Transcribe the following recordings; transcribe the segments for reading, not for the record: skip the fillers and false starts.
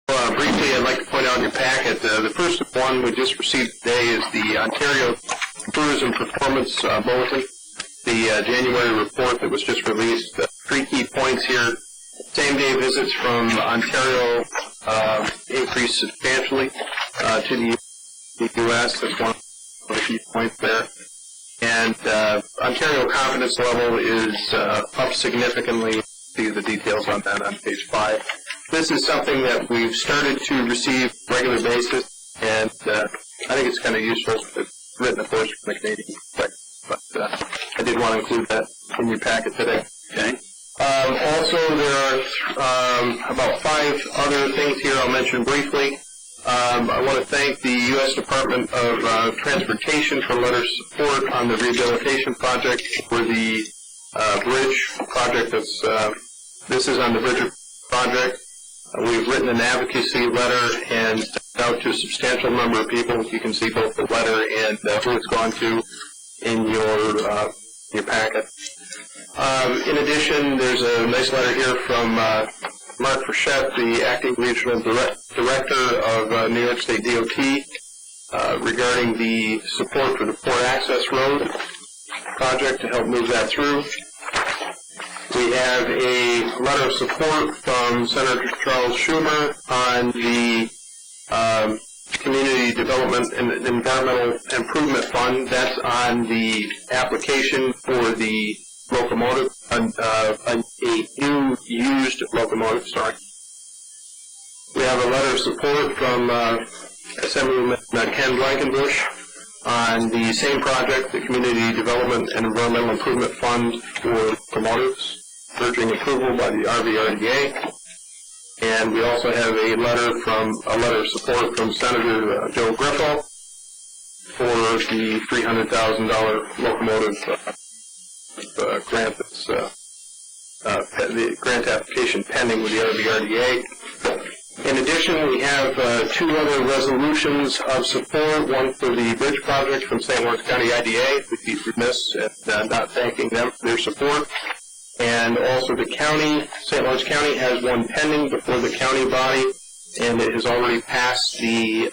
Briefly, I'd like to point out in your packet, the first one we just received today is the Ontario Tourism Performance Bulletin, the January report that was just released. Three key points here. Same-day visits from Ontario increased substantially to the U.S. That's one of the key points there. And Ontario confidence level is up significantly. See the details on that on page 5. This is something that we've started to receive regular basis, and I think it's kind of useful. It's written, of course, from the Canadian perspective, but I did want to include that in your packet today. Okay. Also, there are about 5 other things here I'll mention briefly. I want to thank the U.S. Department of Transportation for letter of support on the rehabilitation project for the bridge project. This is on the bridge project. We've written an advocacy letter and sent out to a substantial number of people. You can see both the letter and who it's gone to in your packet. In addition, there's a nice letter here from Mark Frechette, the Acting Regional Director of New York State DOT, regarding the support for the Port Access Road project to help move that through. We have a letter of support from Senator Charles Schumer on the Community Development and Environmental Improvement Fund. That's on the application for the locomotive, a new used locomotive, We have a letter of support from Assemblyman Ken Blankenbush on the same project, the Community Development and Environmental Improvement Fund for locomotives, urging approval by the RVRDA. And we also have a letter of support from Senator Joe Griffo for the $300,000 locomotive grant that's the grant application pending with the RVRDA. In addition, we have 2 other resolutions of support, one for the bridge project from St. Lawrence County IDA. We'd be remiss at not thanking them for their support. And also the county, St. Lawrence County has one pending before the county body, and it has already passed the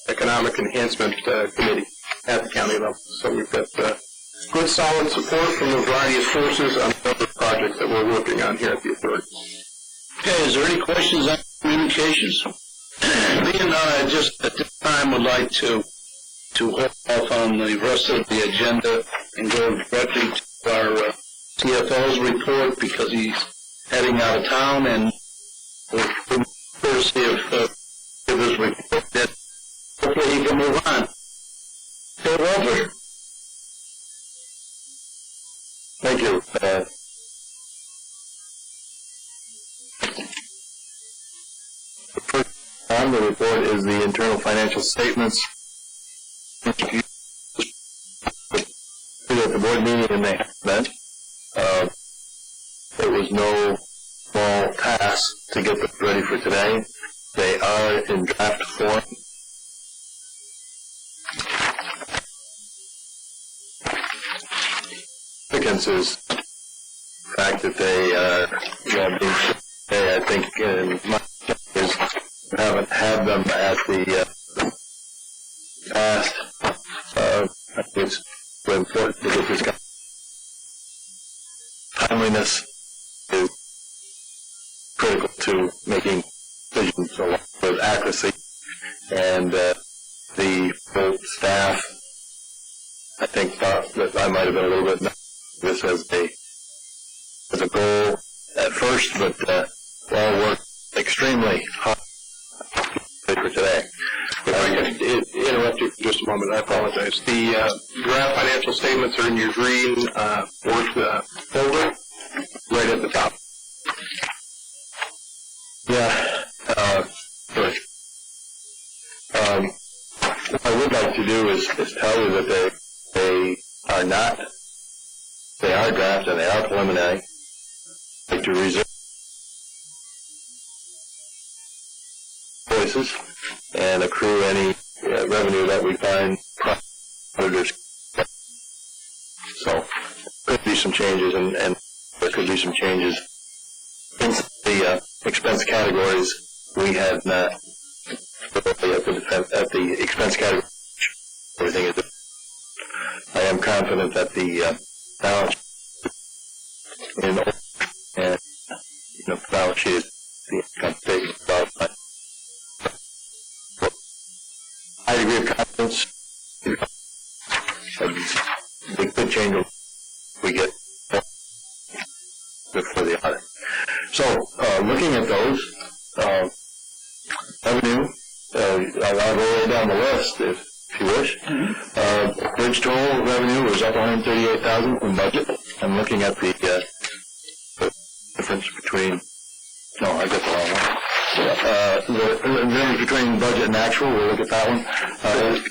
Economic Enhancement Committee at the county level. So we've got good solid support from a variety of sources on the projects that we're working on here at the authority. Okay, is there any questions on communications? Being just at this time would like to hold off on the rest of the agenda and go directly to our CFO's report because he's heading out of town, and we'll first see if his report that hopefully he can move on. Okay, Walter. Thank you. The first on the report is the internal financial statements. At the board meeting, and they have been. There was no small task to get them ready for today. They are in draft form. Significance is the fact that they are being shipped today. I think in my is we haven't had them at the past. I think it's really important to get this guy. Timeliness is critical to making decisions along with accuracy, and the full staff, I think, thought that I might have been a little bit this as a goal at first, but all worked extremely hard for today. If I could interrupt you for just a moment, I apologize. The draft financial statements are in your green Word folder, right at the top. Yeah, good. What I would like to do is tell you that they are not, they are draft and they are preliminary. I'd like to reserve voices and accrue any revenue that we find auditors. So could be some changes, and there could be some changes in the expense categories we had not, at the expense category, everything is. I am confident that the balance in and balance sheet is the income statement about high degree of confidence. They could change if we get before the audit. So, looking at those, revenue, I'll go way down the list if you wish. Bridge toll revenue was up $138,000 from budget. I'm looking at the difference between, no, I got the wrong one. The difference between budget and actual, we'll look at that one. Sorry,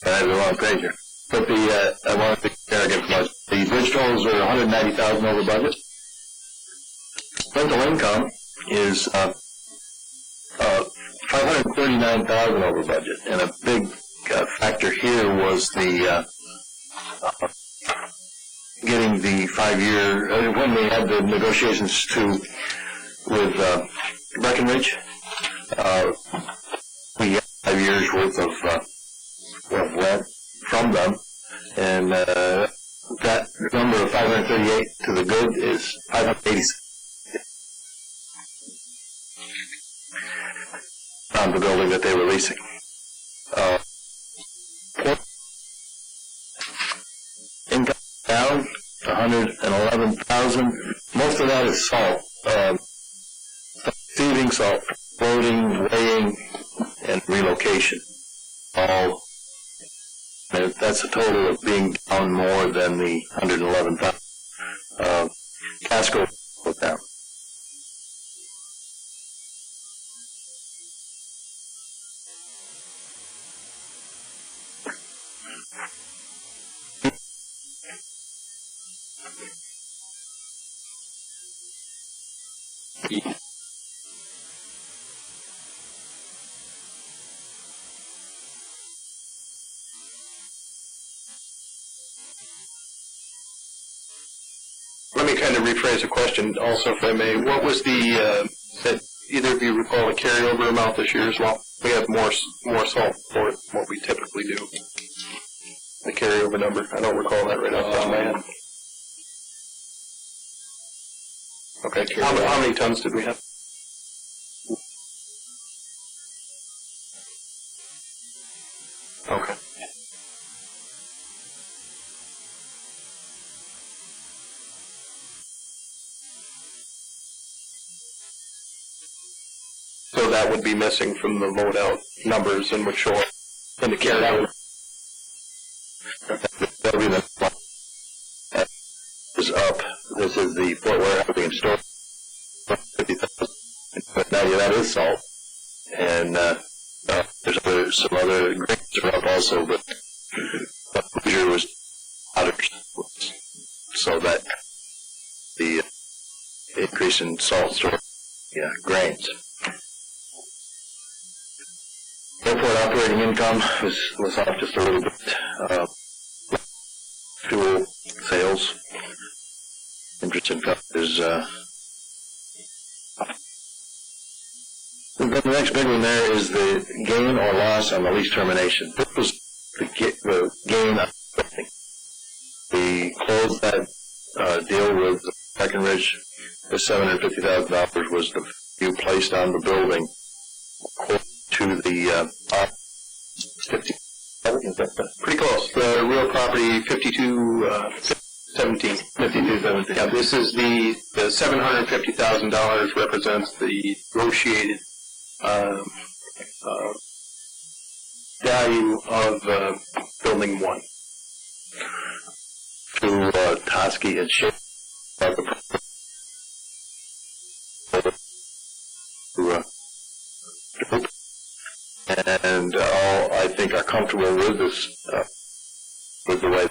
I have the wrong page here. But I want to compare against budget. The bridge tolls are $190,000 over budget. Rental income is $539,000 over budget, and a big factor here was the getting the 5-year. When we had the negotiations with Breckenridge, we got 5 years worth of rent from them, and that number of 538 to the good is 586 on the building that they were leasing. Income down $111,000. Most of that is salt, receiving salt, loading, weighing, and relocation. All. That's a total of being down more than the $111,000. Casco was down. Let me kind of rephrase the question also, if I may. What was the, that either of you recall the carryover amount this year as well? We have more salt for what we typically do. The carryover number. I don't recall that right off the top of my head. Okay, how many tons did we have? Okay. So that would be missing from the load out numbers and would show up in the carryover. That'll be the one that is up. This is the Fort Warehousing and Storage, 50,000. But now that is salt. And there's some other grains are up also, but leisure was others. So that the increase in salt storage, grains. Airport operating income was off just a little bit. Fuel sales, interest income is. The next big one there is the gain or loss on the lease termination. This was the gain on everything. We closed that deal with Breckenridge. The $750,000 was the value placed on the building to the 50. Pretty close. The real property, 5217. 5217. Yeah, this is the $750,000 represents the negotiated value of building 1. To Toski and Ship. And all I think are comfortable with this, with the way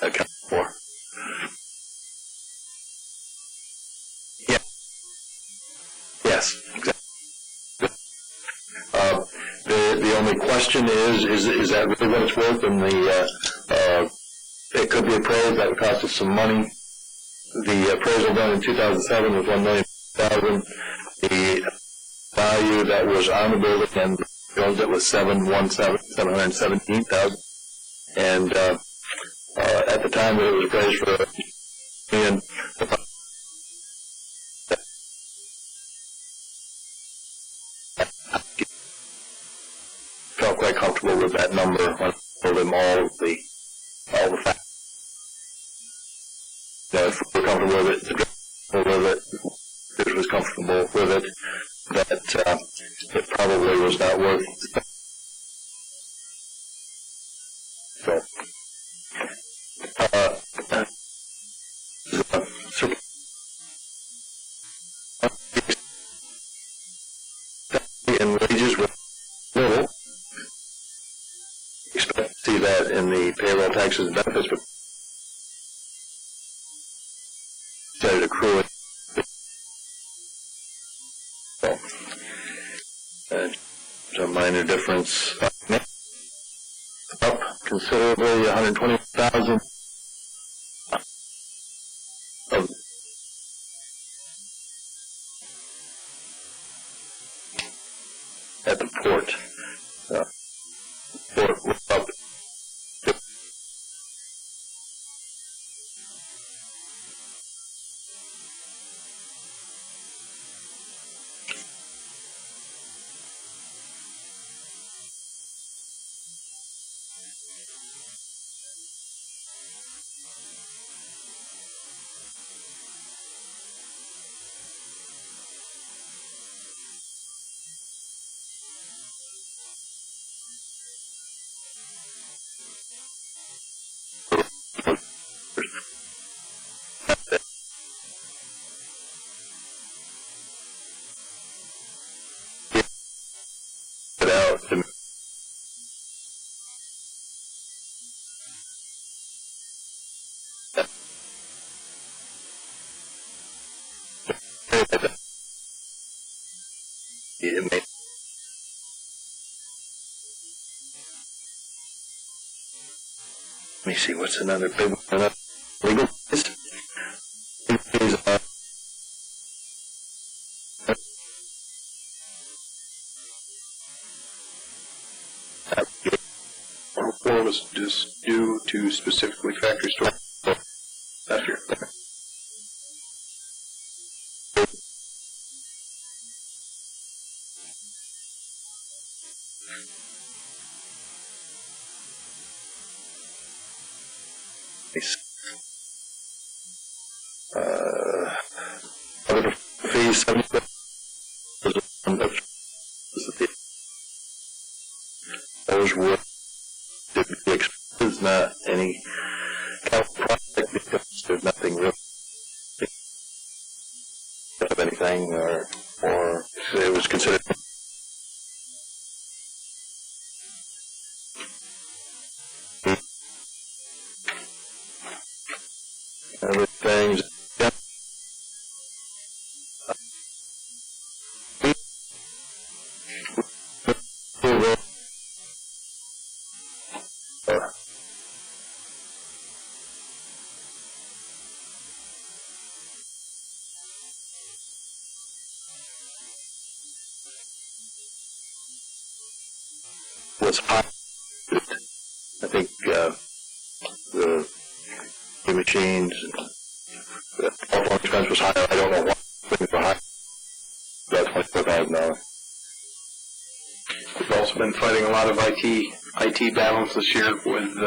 I account for. Yeah. Yes, exactly. The only question is that really what it's worth? And it could be appraised. That would cost us some money. The appraisal done in 2007 was $1 million. $1,000. The value that was on the building and built it was $717,000. And at the time it was appraised for $1 million. Felt quite comfortable with that number when I told him all the facts. If we're comfortable with it, Chris was comfortable with it, that it probably was not worth it. So, and wages were little. Expect to see that in the payroll taxes and benefits, but started accruing. So, it's a minor difference. Up considerably, 120,000 of at the port. Port was up. Let me see, what's another big one? Legal fees? Or was just due to specifically factory store last year. Other fees, 70. Those were typically expenses, not any capital project, because there's nothing really of anything, or it was considered. Other things. Was high. I think the machines, the telephone expense was higher. I don't know why things were high. About $24,000. We've also been fighting a lot of IT battles this year with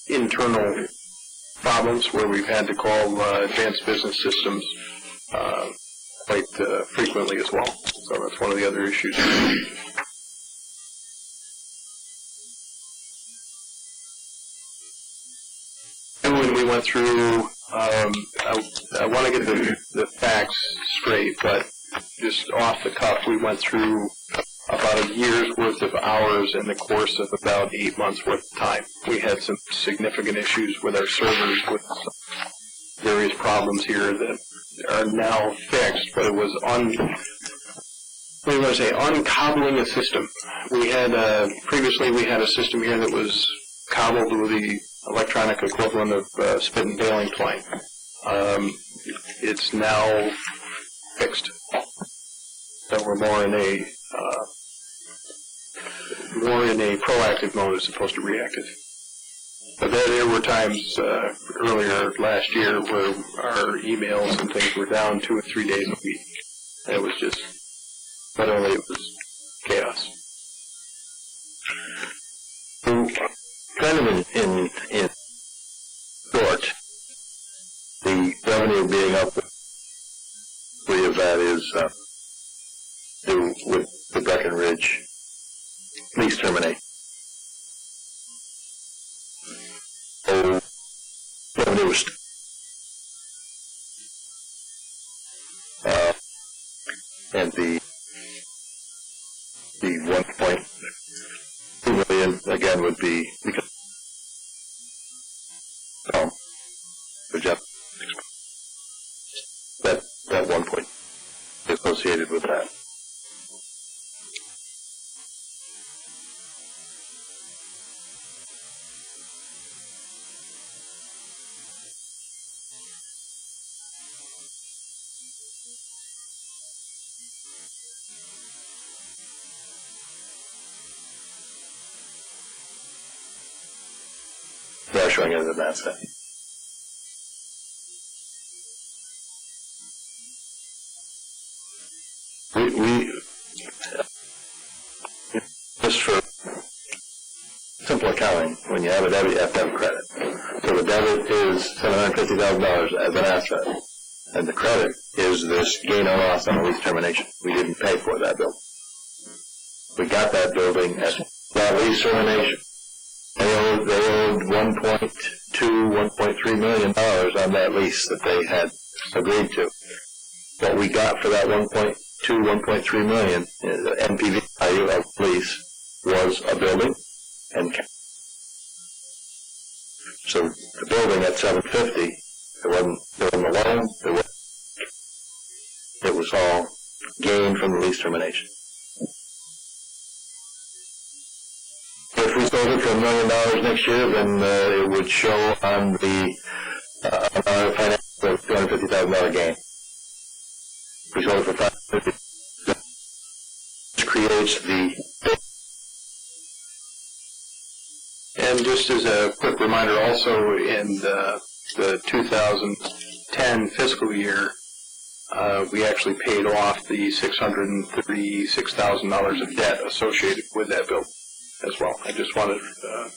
internal problems where we've had to call advanced business systems quite frequently as well. So that's one of the other issues. And when we went through, I want to get the facts straight, but just off the cuff, we went through about a year's worth of hours in the course of about 8 months worth of time. We had some significant issues with our servers, with various problems here that are now fixed, but it was uncobbling a system. We had previously we had a system here that was cobbled with the electronic equivalent of spit and baling twine. it's now fixed. So we're more in a proactive mode as opposed to reactive. But there were times earlier last year where our emails and things were down 2 or 3 days a week. And it was just, literally, it was chaos. Kind of in short, the revenue being up, three of that is due with the Breckenridge lease terminate. So revenue was and the 1.2 million again would be because that 1 point associated with that. They're showing it as an asset. We just for simple accounting, when you have a debit, you have to have a credit. So the debit is $750,000 as an asset, and the credit is this gain or loss on a lease termination. We didn't pay for that building. We got that building at that lease termination. They owed $1.3 million on that lease that they had agreed to. What we got for that $1.3 million, the NPV value of the lease, was a building and cash. So the building at $750, there wasn't a loan, it was all gain from the lease termination. If we sold it for $1 million next year, then it would show on the on our financial $250,000 gain. If we sold it for $550,000, this creates the. And just as a quick reminder, also in the 2010 fiscal year, we actually paid off the $636,000 of debt associated with that bill as well. I just wanted to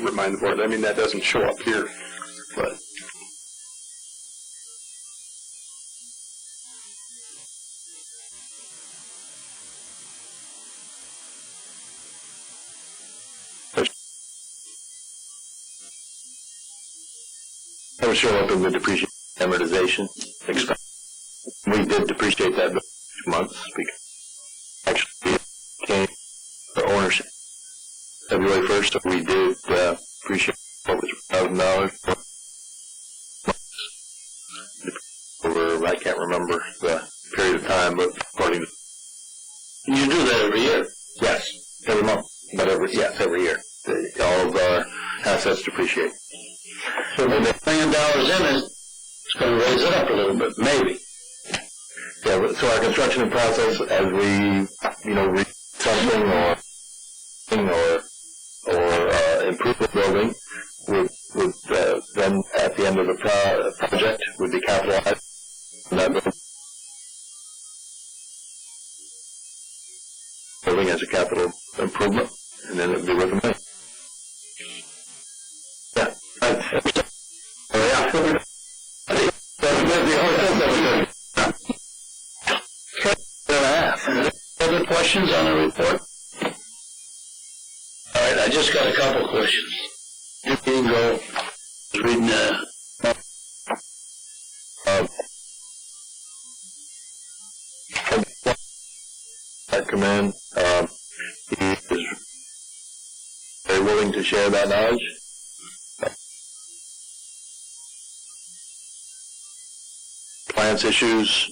remind the board. I mean, that doesn't show up here, but. That would show up in the depreciation amortization expense. We did depreciate that 2 months because actually it came to ownership February 1st, so we did depreciate over $1,000 over, I can't remember the period of time, but according to. You do that every year? Yes, every month, but every year. All of our assets depreciate. So when they $1 million in it, it's going to raise it up a little bit, maybe. Yeah, so our construction process, as we, read something or improve the building, would then at the end of the project would be capitalized. And that building as a capital improvement, and then it would be worth $1 million. Yeah. Other questions on the report? All right, I just got a couple questions. You can go reading that command. He is very willing to share that knowledge. Compliance issues,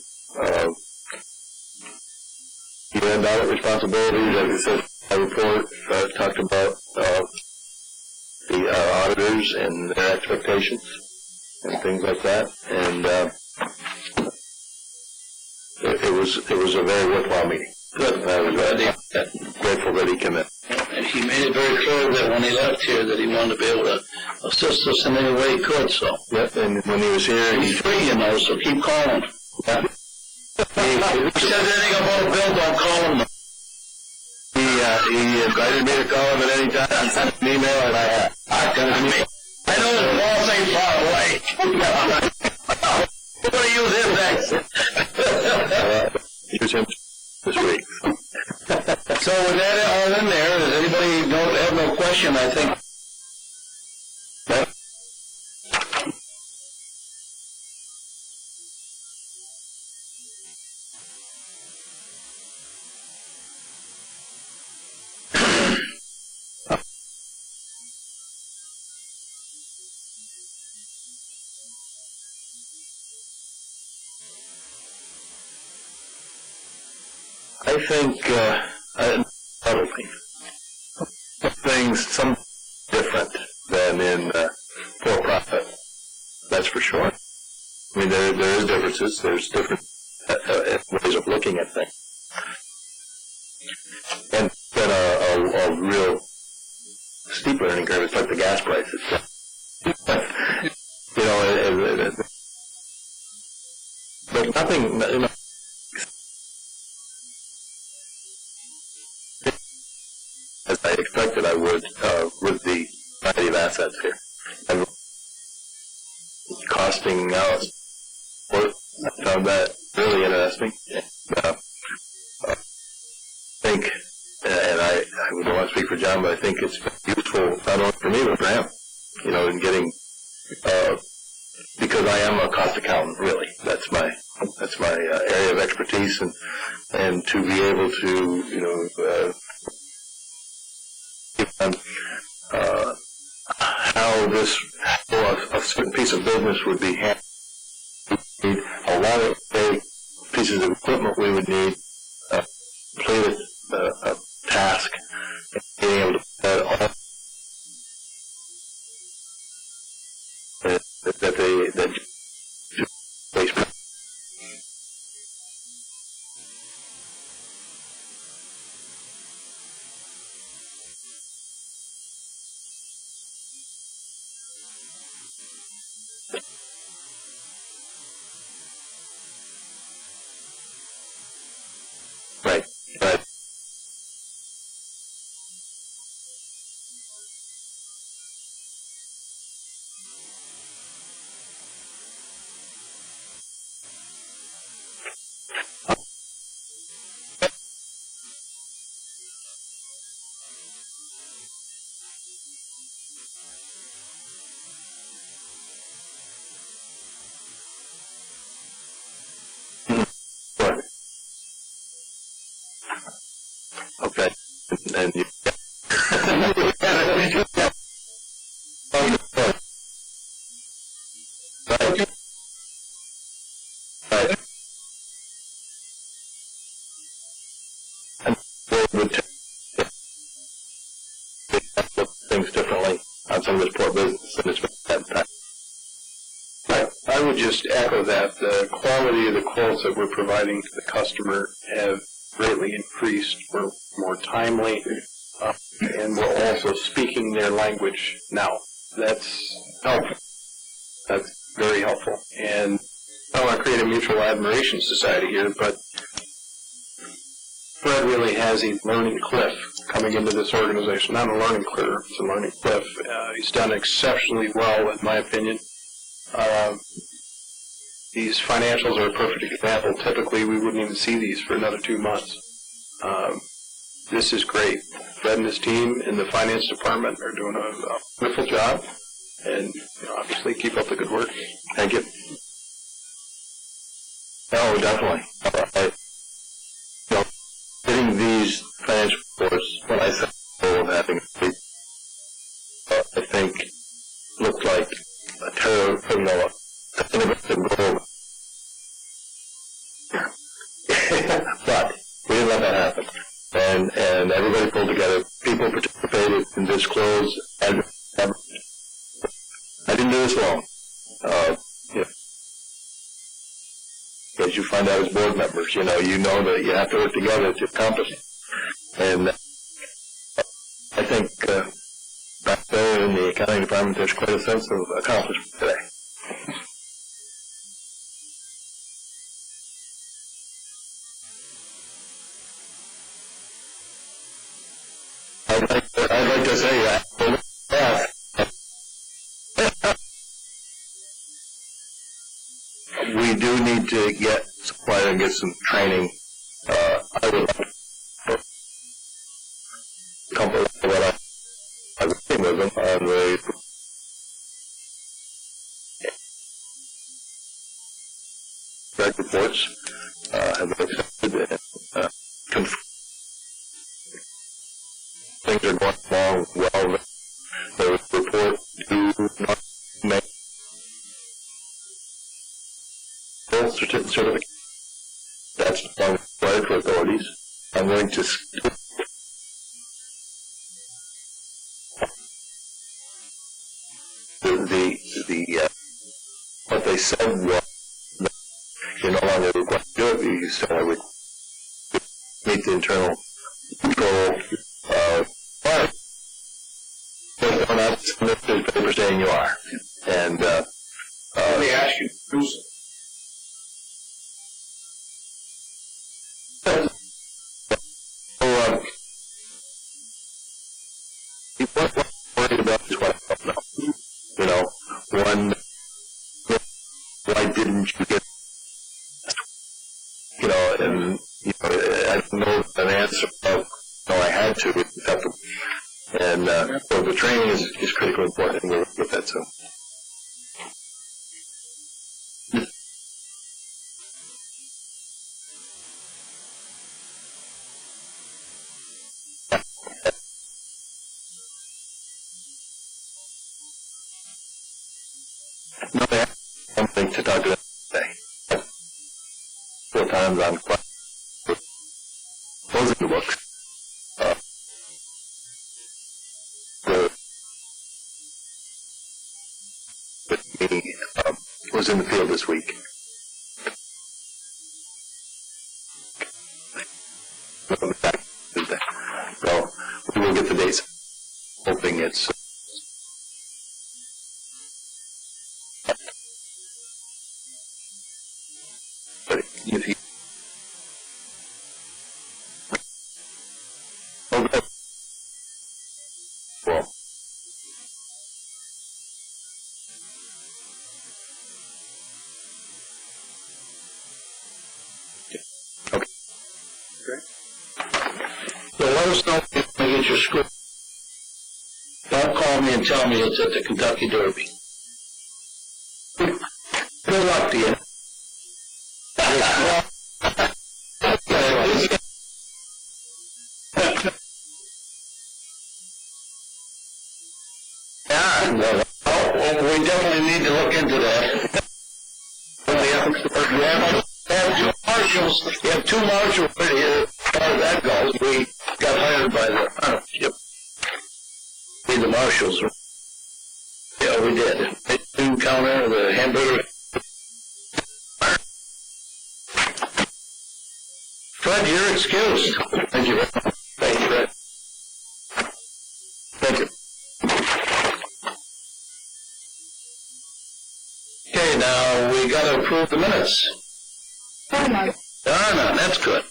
year-end audit responsibilities, as it says in my report, talked about the auditors and their expectations and things like that. And it was a very worthwhile meeting. Good. I was grateful that he came in. And he made it very clear that when he left here that he wanted to be able to assist us in any way he could, so. Yep, and when he was here, He's free, you know, so keep calling. yeah, If he says anything about a bill, don't call him. he invited me to call him at any time. He sent an email, and I know the walls ain't far away. We're going to use him next. use him this week. So with that all in there, does anybody have no question, I think? I think, probably, some different than in for-profit, that's for sure. I mean, there is differences. There's different ways of looking at things. And then a real steep learning curve is like the gas prices. You know, but nothing, you know, as I expected I would, with the variety of assets here. And costing out, I found that really interesting. I think, and I don't want to speak for John, but I think it's useful not only for me, but for him, you know, in getting, because I am a cost accountant, really. That's my area of expertise, and to be able to, you know, how a certain piece of business would be handled. A lot of pieces of equipment we would need, complete a task, and being able to put that all that right, right. Right. Okay, and you. Right. Right. And they would look at things differently on some of this poor business, and it's been that. I would just echo that. The quality of the quotes that we're providing to the customer have greatly increased. We're more timely, and we're also speaking their language now. That's helpful. That's very helpful. And I don't want to create a mutual admiration society here, but Fred really has a learning cliff coming into this organization. Not a learning curve, it's a learning cliff. He's done exceptionally well, in my opinion. These financials are a perfect example. Typically, we wouldn't even see these for another 2 months. This is great. Fred and his team in the finance department are doing a wonderful job, and obviously keep up the good work. Thank you. Oh, definitely. Getting these financial reports, when I said goal of having, I think, looked like a terror, innovative goal. But we didn't let that happen. And everybody pulled together. People participated in disclosed. And I didn't do this long. as you find out as board members. You know that you have to work together to accomplish it. And I think back there in the accounting department, there's quite a sense of accomplishment today. I'd like to say that. We do need to get supplier and get some training. I would like to accomplish what I'm working with them on the direct reports have been accepted and things are going along well. The report do not make full certificate. That's required for authorities. I'm going to what they said was that you're no longer required to do it, you still have to meet the internal control requirement. But you're not submit the paper saying you are. And let me ask you, Bruce. What I'm worried about is what I don't know. You know, one, why didn't you get, and, I don't know an answer of, no, I had to, and, so the training is critically important, and we'll get that soon. No, I have something to talk to them today. 4 times on closing the books. With me, was in the field this week. So, we will get the dates. Hoping it's but if he okay. Well, okay. So let us know if you get your script. Don't call me and tell me it's at the Kentucky Derby. Good luck to you. We definitely need to look into that. You have 2 marshals right here. As far as that goes, we got hired by the partnership. We the marshals. Yeah, we did. The food counter, the hamburger. Fred, you're excused. Thank you very much. Thank you, Fred. Thank you. Okay, now we got to approve the minutes. No, that's good.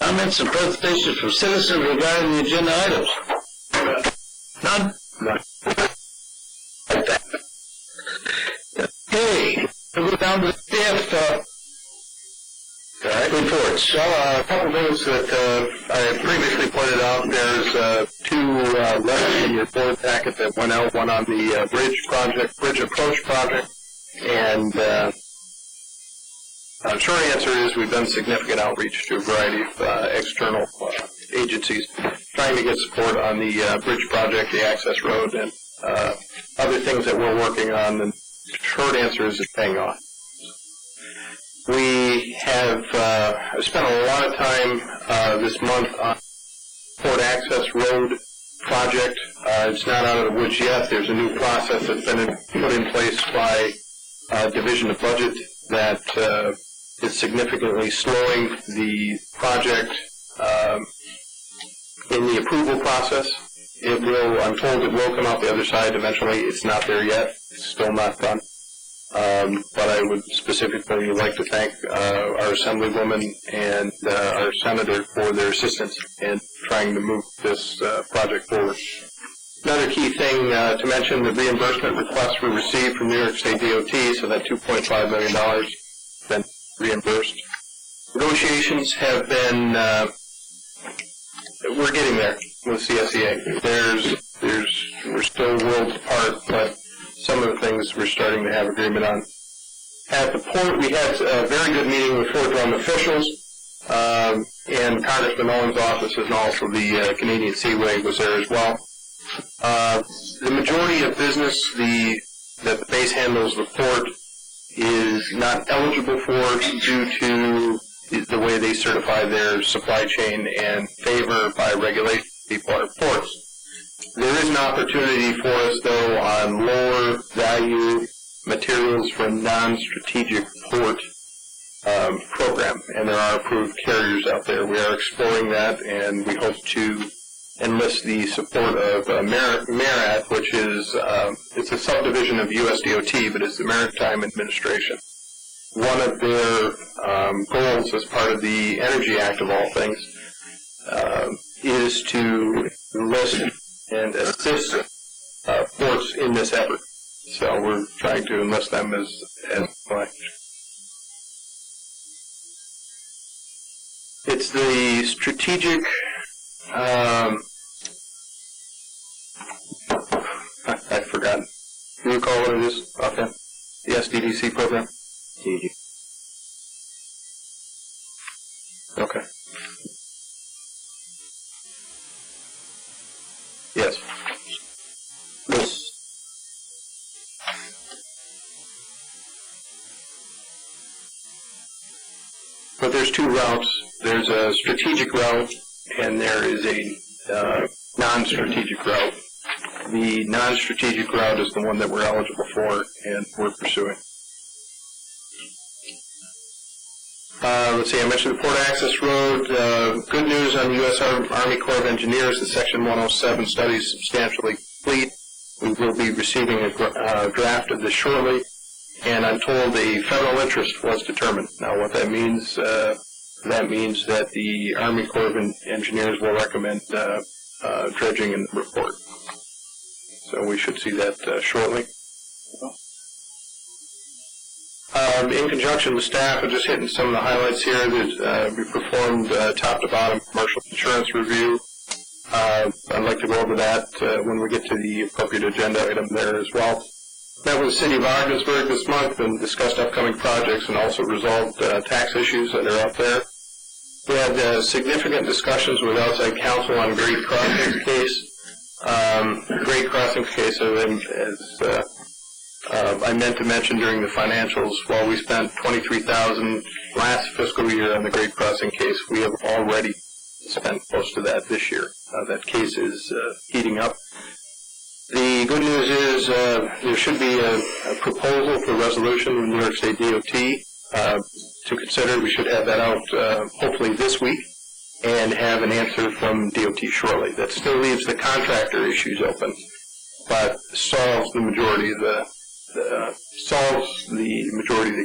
Comments and presentations from citizens regarding the agenda items. None? None. Like that. Okay, we'll go down to the staff reports. Well, a couple things that I had previously pointed out. There's 2 letters in your board packet that went out, one on the bridge approach project, and short answer is we've done significant outreach to a variety of external agencies trying to get support on the bridge project, the access road, and other things that we're working on. And short answer is it's paying off. We have spent a lot of time this month on Port Access Road project. It's not out of the woods yet. There's a new process that's been put in place by Division of Budget that is significantly slowing the project in the approval process. It will, I'm told it will come out the other side eventually. It's not there yet. It's still not done. But I would specifically like to thank our Assemblywoman and our Senator for their assistance in trying to move this project forward. Another key thing to mention, the reimbursement requests were received from New York State DOT, so that $2.5 million has been reimbursed. Negotiations have been, we're getting there with CSEA. We're still worlds apart, but some of the things we're starting to have agreement on. At the port, we had a very good meeting with Fort Drum officials, and Congressman Owen's office and also the Canadian Seaway was there as well. The majority of business that the base handles the port is not eligible for due to the way they certify their supply chain and favor by regulation people at ports. There is an opportunity for us, though, on lower value materials for non-strategic port program, and there are approved carriers out there. We are exploring that, and we hope to enlist the support of MARAD, which is it's a subdivision of USDOT, but it's the Maritime Administration. One of their goals as part of the Energy Act, of all things, is to enlist and assist ports in this effort. So we're trying to enlist them as well. It's the strategic I've forgotten. Do you recall what it is? Okay. The SDDC program? Okay. Yes. But there's two routes. There's a strategic route, and there is a non-strategic route. The non-strategic route is the one that we're eligible for, and we're pursuing. Let's see, I mentioned the Port Access Road. Good news on the U.S. Army Corps of Engineers. The Section 107 study is substantially complete. We will be receiving a draft of this shortly, and I'm told a federal interest was determined. Now, what that means that the Army Corps of Engineers will recommend dredging in the report. So we should see that shortly. In conjunction with staff, I'm just hitting some of the highlights here. We performed top-to-bottom commercial insurance review. I'd like to go over that when we get to the appropriate agenda item there as well. Met with the City of Ogdensburg this month and discussed upcoming projects and also resolved tax issues that are up there. We had significant discussions with outside counsel on Great Crossing's case. Great Crossing's case, as I meant to mention during the financials, while we spent $23,000 last fiscal year on the Great Crossing case, we have already spent close to that this year. That case is heating up. The good news is there should be a proposal for resolution from New York State DOT to consider. We should have that out hopefully this week and have an answer from DOT shortly. That still leaves the contractor issues open, but solves the majority of the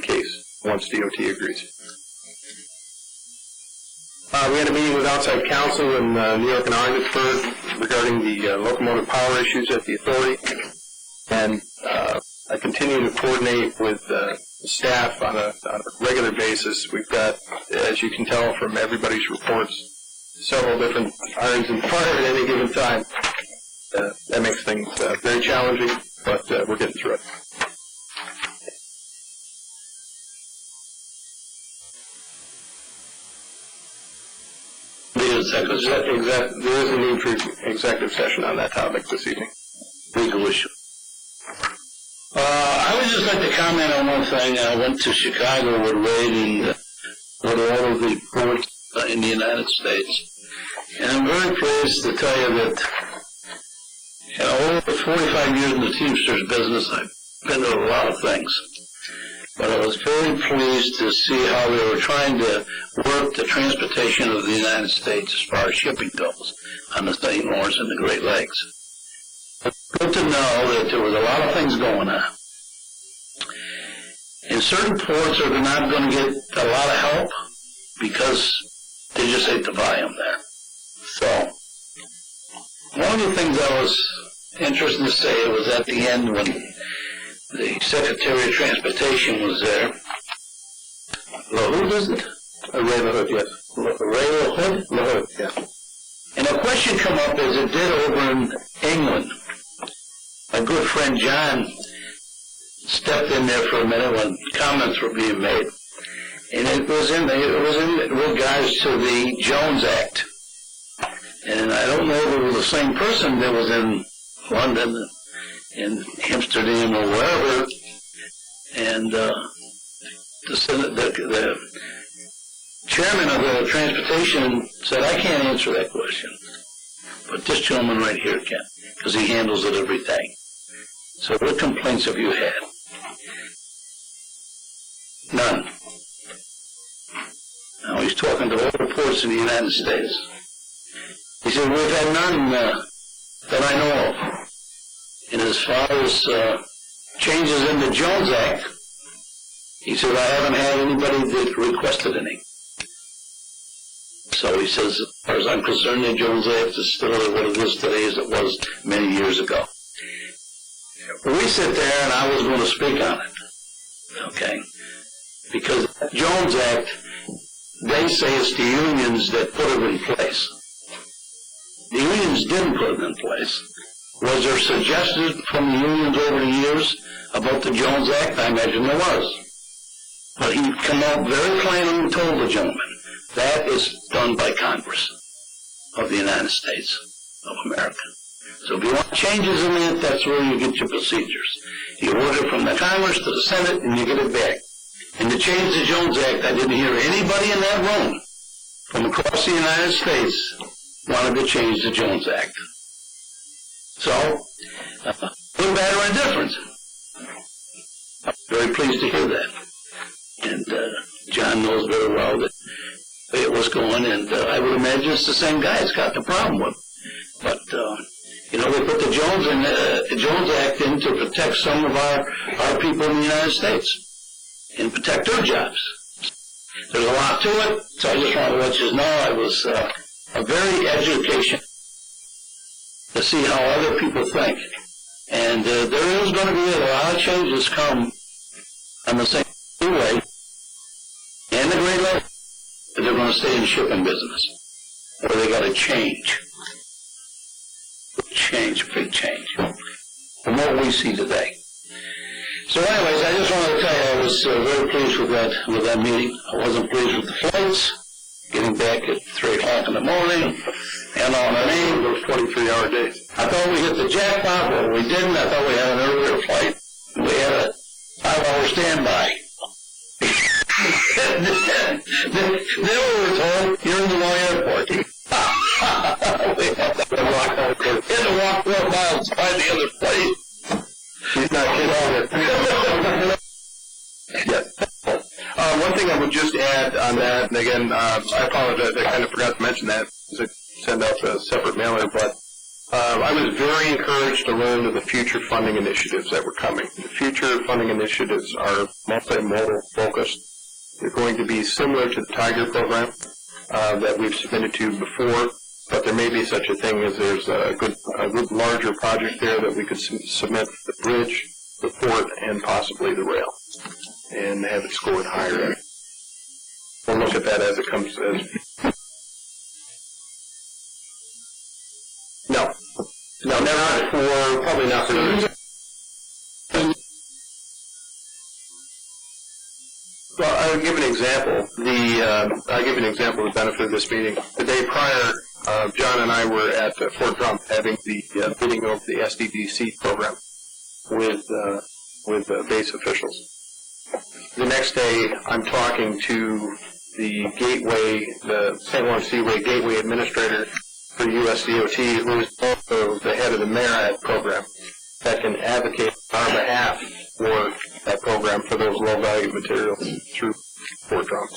case once DOT agrees. We had a meeting with outside counsel in New York and Ogdensburg regarding the locomotive power issues at the authority, and I continue to coordinate with staff on a regular basis. We've got, as you can tell from everybody's reports, several different irons in fire at any given time. That makes things very challenging, but we're getting through it. There is a need for executive session on that topic this evening. Legal issue. I would just like to comment on one thing. I went to Chicago with Wade and with all of the ports in the United States. And I'm very pleased to tell you that You know, over 45 years in the Teamsters business, I've been to a lot of things. But I was very pleased to see how they were trying to work the transportation of the United States as far as shipping goes on the St. Lawrence and the Great Lakes. Good to know that there was a lot of things going on. In certain ports, they're not going to get a lot of help because they just hate the volume there. So, one of the things that was interesting to say was at the end when the Secretary of Transportation was there. LaHood, isn't it? Ray LaHood, yes. Ray LaHood? LaHood, yeah. And a question come up as it did over in England. My good friend John stepped in there for a minute when comments were being made. And it was in regards to the Jones Act. And I don't know if it was the same person that was in London, in Amsterdam or wherever, and the chairman of the transportation said, I can't answer that question, but this gentleman right here can, because he handles it every day. So what complaints have you had? None. Now he's talking to all the ports in the United States. He said, we've had none that I know of. And as far as changes in the Jones Act, he said, I haven't had anybody that requested any. So he says, as far as I'm concerned, the Jones Act is still what it is today as it was many years ago. We sit there, and I was going to speak on it, okay? Because the Jones Act, they say it's the unions that put it in place. The unions didn't put it in place. Was there suggestions from the unions over the years about the Jones Act? I imagine there was. But he come out very plainly and told the gentleman, that is done by Congress of the United States of America. So if you want changes in it, that's where you get your procedures. You order it from the Congress to the Senate, and you get it back. And to change the Jones Act, I didn't hear anybody in that room from across the United States wanted to change the Jones Act. So, good, bad, or indifferent. I'm very pleased to hear that. And John knows very well that it was going, and I would imagine it's the same guy that's got the problem with it. But, they put the Jones Act in to protect some of our people in the United States and protect their jobs. There's a lot to it, so I just want to let you know I was a very education to see how other people think. And there is going to be a lot of changes come on the same way and the Great Lakes, but they're going to stay in the shipping business. Or they got to change. Big change from what we see today. So anyways, I just wanted to tell you I was very pleased with that meeting. I wasn't pleased with the flights, getting back at 3 o'clock in the morning, and on an aim, those 23-hour days. I thought we hit the jackpot, but we didn't. I thought we had an earlier flight. We had a 5-hour standby. Then we were told, you're in the wrong airport. We had to walk 4 miles to find the other plane. He's not kidding. One thing I would just add on that, and again, I apologize, I kind of forgot to mention that, because I sent out a separate mailer, but I was very encouraged to learn of the future funding initiatives that were coming. The future funding initiatives are multimodal focused. They're going to be similar to the Tiger program that we've submitted to before, but there may be such a thing as there's a good larger project there that we could submit the bridge, the port, and possibly the rail, and have it scored higher. We'll look at that as it comes. No, not for, probably not for the. Well, I'll give an example. I'll give an example of the benefit of this meeting. The day prior, John and I were at Fort Drum having the bidding of the SDDC program with base officials. The next day, I'm talking to the Gateway, the St. Lawrence Seaway Gateway Administrator for USDOT, who is also the head of the MERAD program, that can advocate on our behalf for that program for those low-value materials through Fort Drum.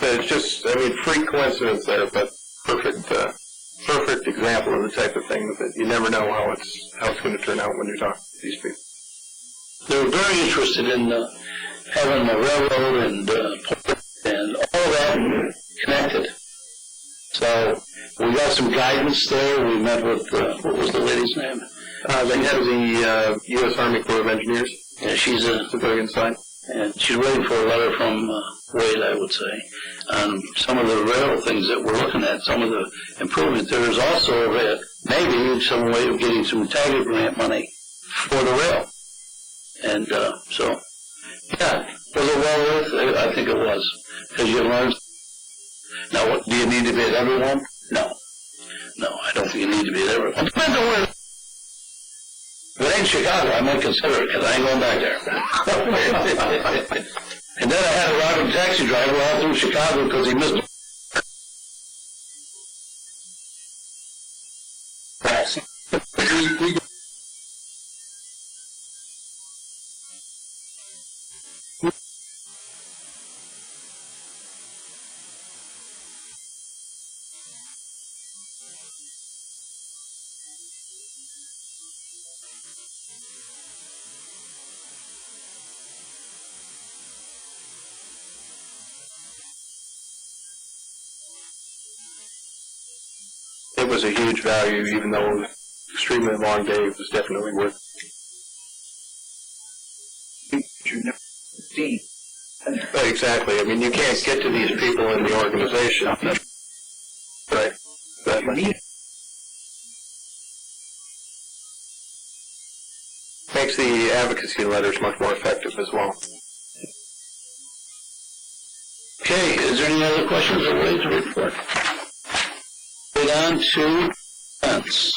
So it's just, I mean, freak coincidence there, but perfect example of the type of thing that you never know how it's going to turn out when you're talking to these people. They were very interested in having a railroad and port and all of that connected. So we got some guidance there. We met with, what was the lady's name? The head of the U.S. Army Corps of Engineers. Yeah, she's a civilian side. And she's waiting for a letter from Wade, I would say, on some of the rail things that we're looking at, some of the improvements. There's also maybe some way of getting some Taggart grant money for the rail. And so, yeah, was it well worth it? I think it was, because you learn. Now, what, do you need to be at everyone? No. No, I don't think you need to be at everyone. Depends on where. If it ain't Chicago, I might consider it, because I ain't going back there. And then I had a ride taxi driver all through Chicago because he missed It was a huge value, even though it was an extremely long day. It was definitely worth it. Exactly. I mean, you can't get to these people in the organization. Right. Exactly. Makes the advocacy letters much more effective as well. Okay, is there any other questions or ways to report? Get on to events.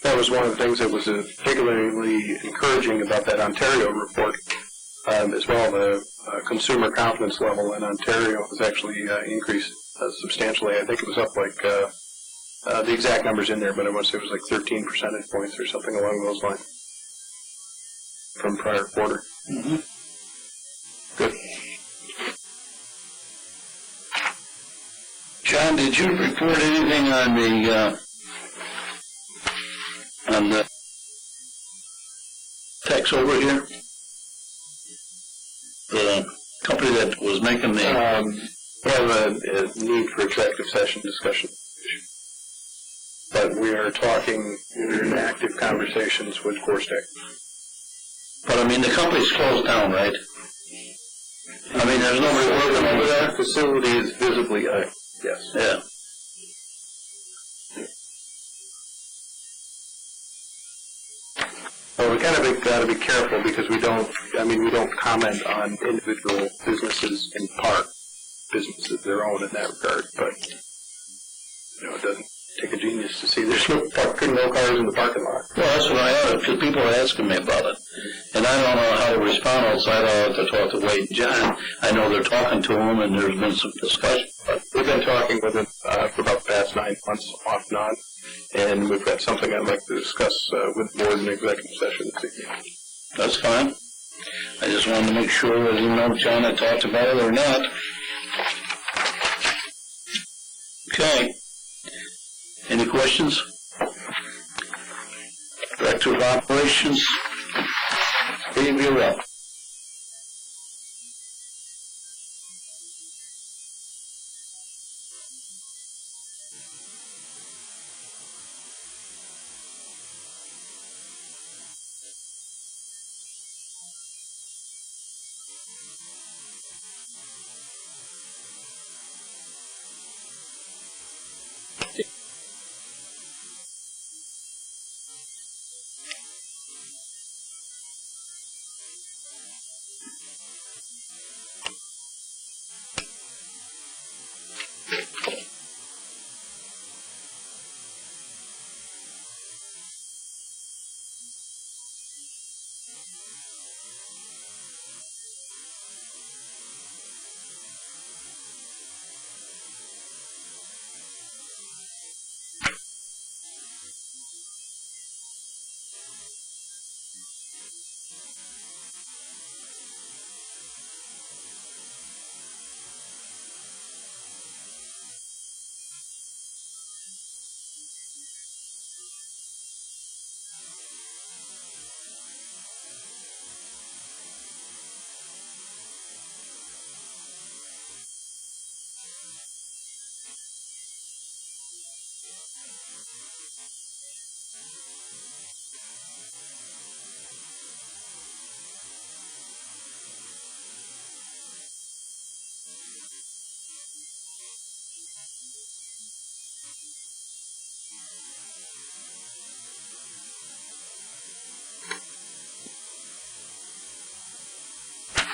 That was one of the things that was particularly encouraging about that Ontario report. As well, the consumer confidence level in Ontario has actually increased substantially. I think it was up like, the exact number's in there, but I want to say it was like 13 percentage points or something along those lines from prior quarter. Mm-hmm. Good. John, did you report anything on the tax over here? The company that was making the... We have a need for executive session discussion. But we are talking, we're in active conversations with CoreStack. But I mean, the company's closed down, right? I mean, there's nobody working over there? The facility is visibly, yes. Yeah. Well, we kind of got to be careful because we don't comment on individual businesses in park, businesses their own in that regard, but, it doesn't take a genius to see there's no cars in the parking lot. Well, that's what I heard, because people are asking me about it. And I don't know how to respond, else I don't have to talk to Wade and John. I know they're talking to them, and there's been some discussion. But we've been talking with them for about the past 9 months, off and on, and we've got something I'd like to discuss with the board in executive session this evening. That's fine. I just wanted to make sure that you know if John had talked about it or not. Okay. Any questions? Director of Operations, Steve, you're up.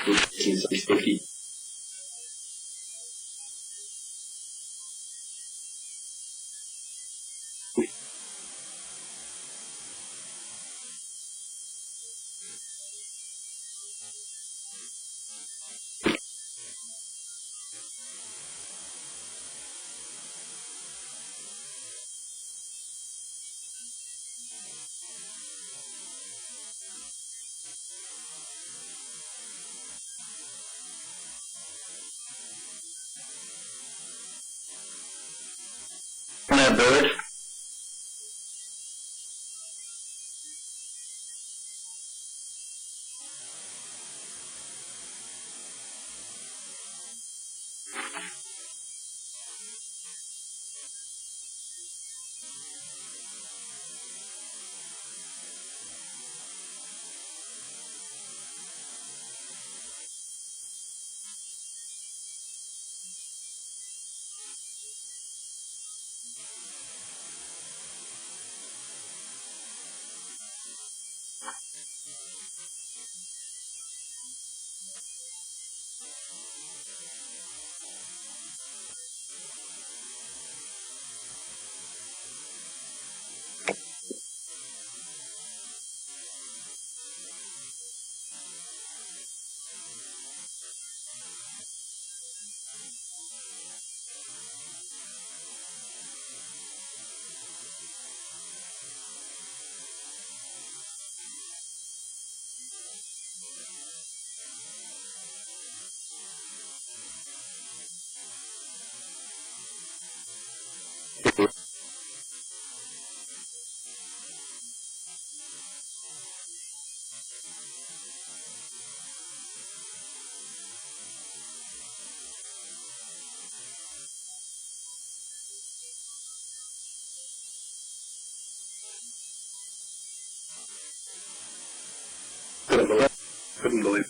It's sticky. Bird. Couldn't believe it.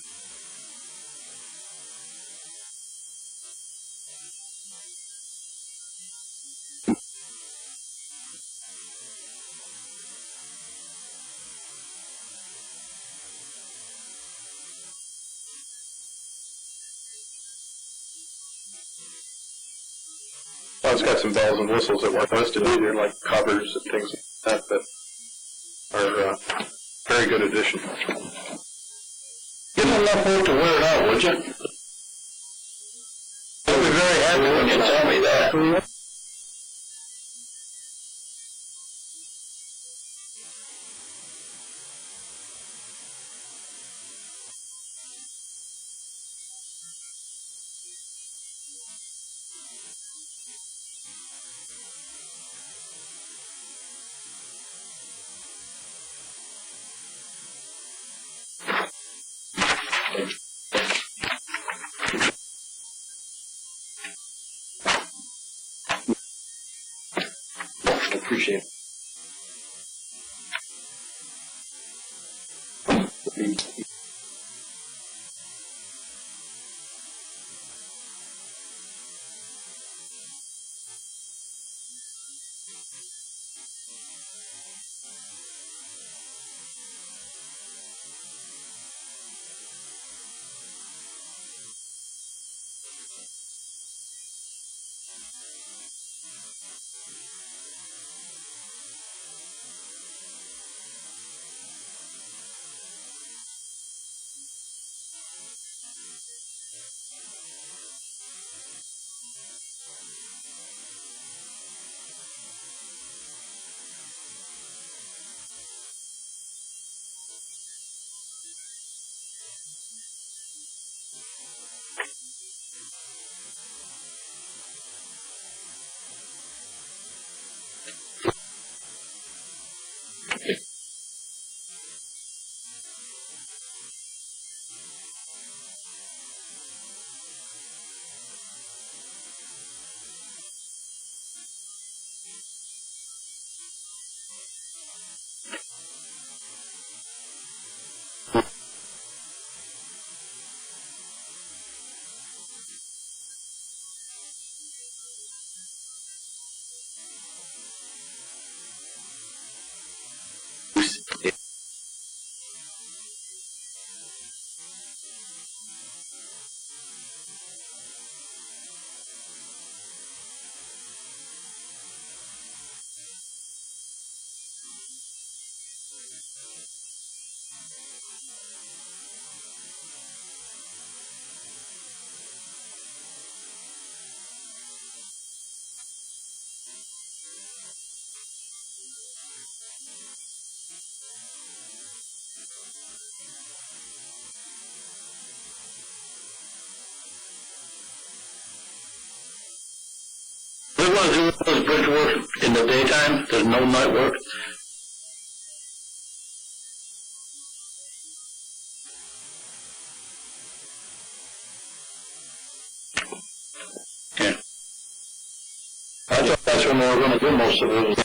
Well, it's got some bells and whistles that weren't listed in here, like covers and things like that are very good addition. Give them enough work to wear it out, would you? I'll be very happy when you tell me that. I appreciate it. want to do this bridge work in the daytime? There's no night work? Okay. I thought that's when they were going to do most of it.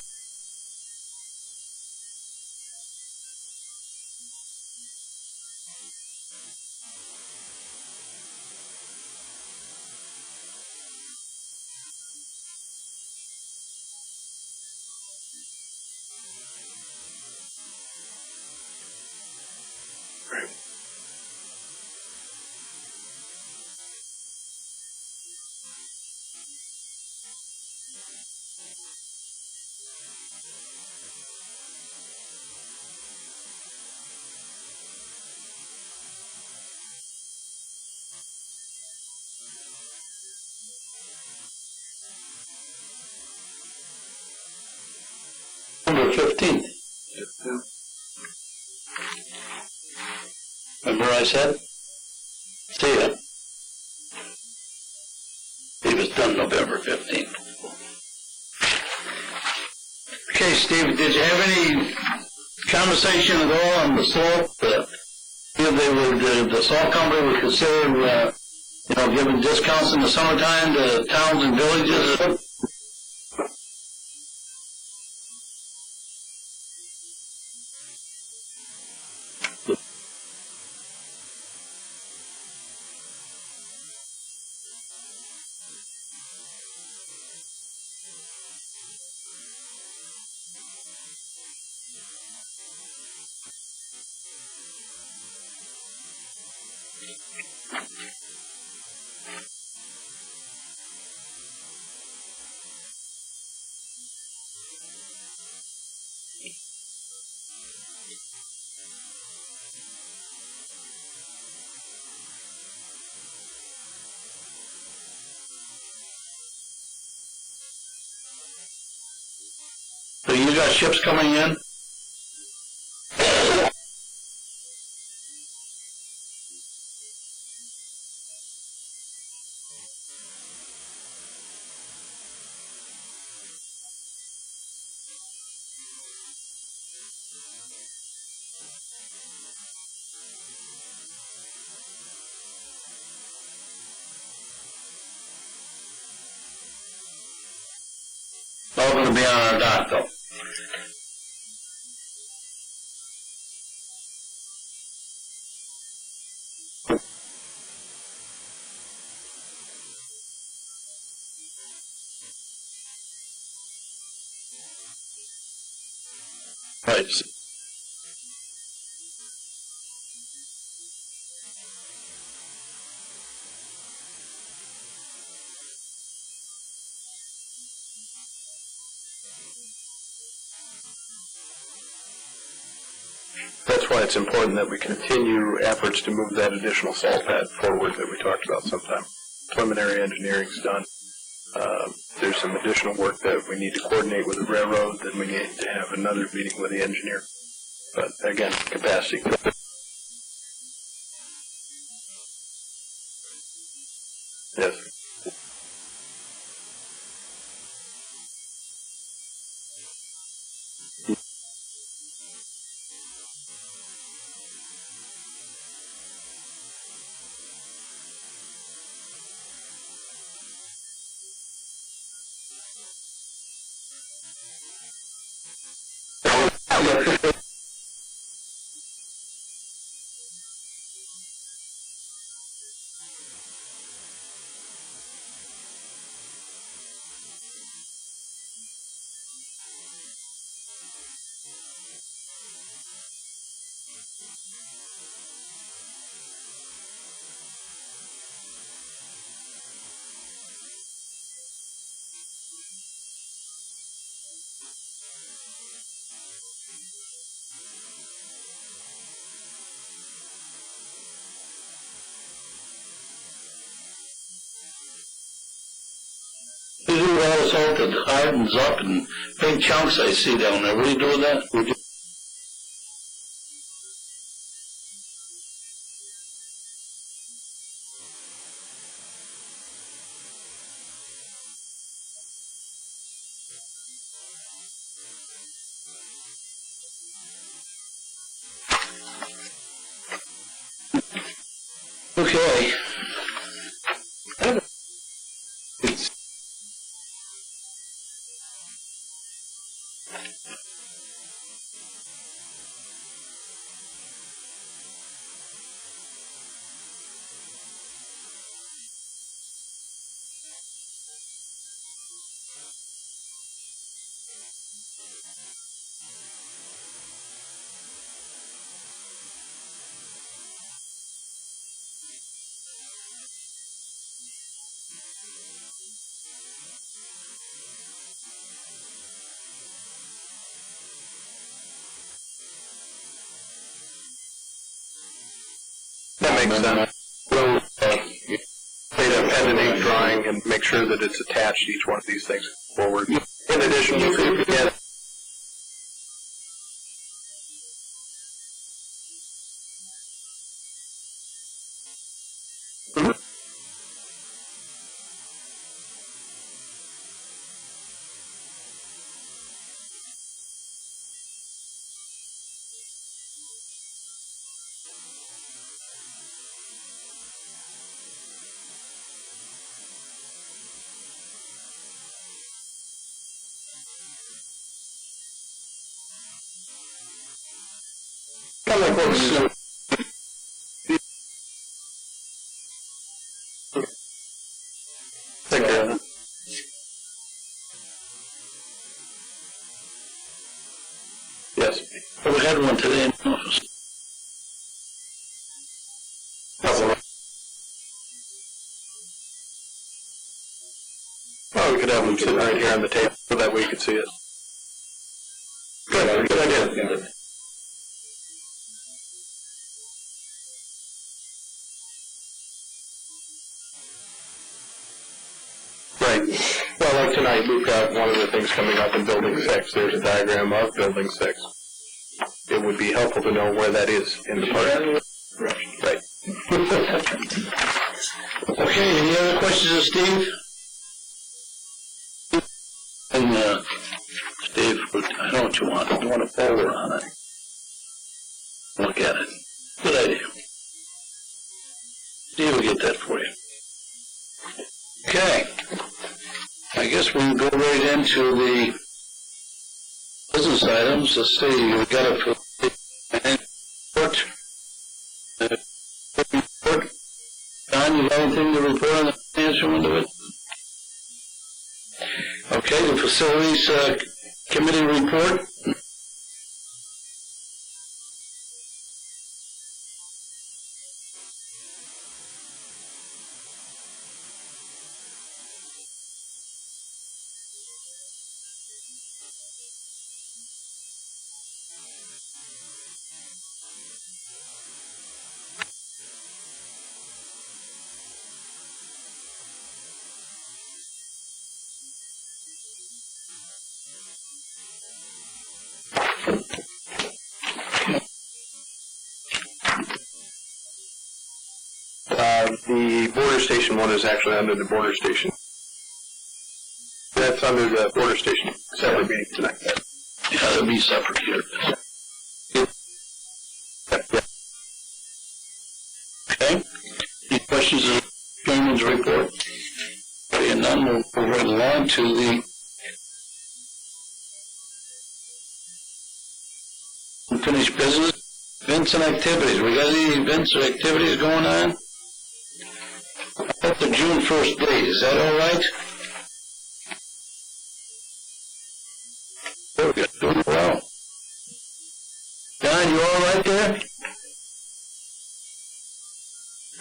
November 15th. Remember I said? See ya. It was done November 15th. Okay, Steve, did you have any conversation at all on the salt? The salt company would consider, giving discounts in the summertime to towns and villages? So you got ships coming in? All going to be on our dock, though. Right. That's why it's important that we continue efforts to move that additional salt pad forward that we talked about sometime. Preliminary engineering's done. There's some additional work that we need to coordinate with the railroad, then we need to have another meeting with the engineer. But again, capacity. Yes. You do all the salt that hardens up in big chunks I see down there. What do you do with that? Okay. That makes sense. We'll create a pen and ink drawing and make sure that it's attached to each one of these things forward. In addition, you could get kind of like what we do. Yes. Well, we had one today in the office. Well, we could have them sitting right here on the table so that way you could see it. Good idea. Right. Well, like tonight, we've got one of the things coming up in Building 6. There's a diagram of Building 6. It would be helpful to know where that is in the park. Right. Okay, any other questions of Steve? And, Steve, I know what you want. You want a folder on it. Look at it. Good idea. Steve will get that for you. Okay. I guess we can go right into the business items. Let's see, we've got a report. Don, you got anything to report on the financial end of it? Okay, the facilities committee report. The border station one is actually under the border station. That's under the border station separate meeting tonight. Yeah, it'll be separate here. Okay. Any questions of the chairman's report? Seeing none, we'll go right along to the unfinished business, events and activities. We got any events or activities going on? How about the June 1st date? Is that all right? We're doing well. Don, you all right there?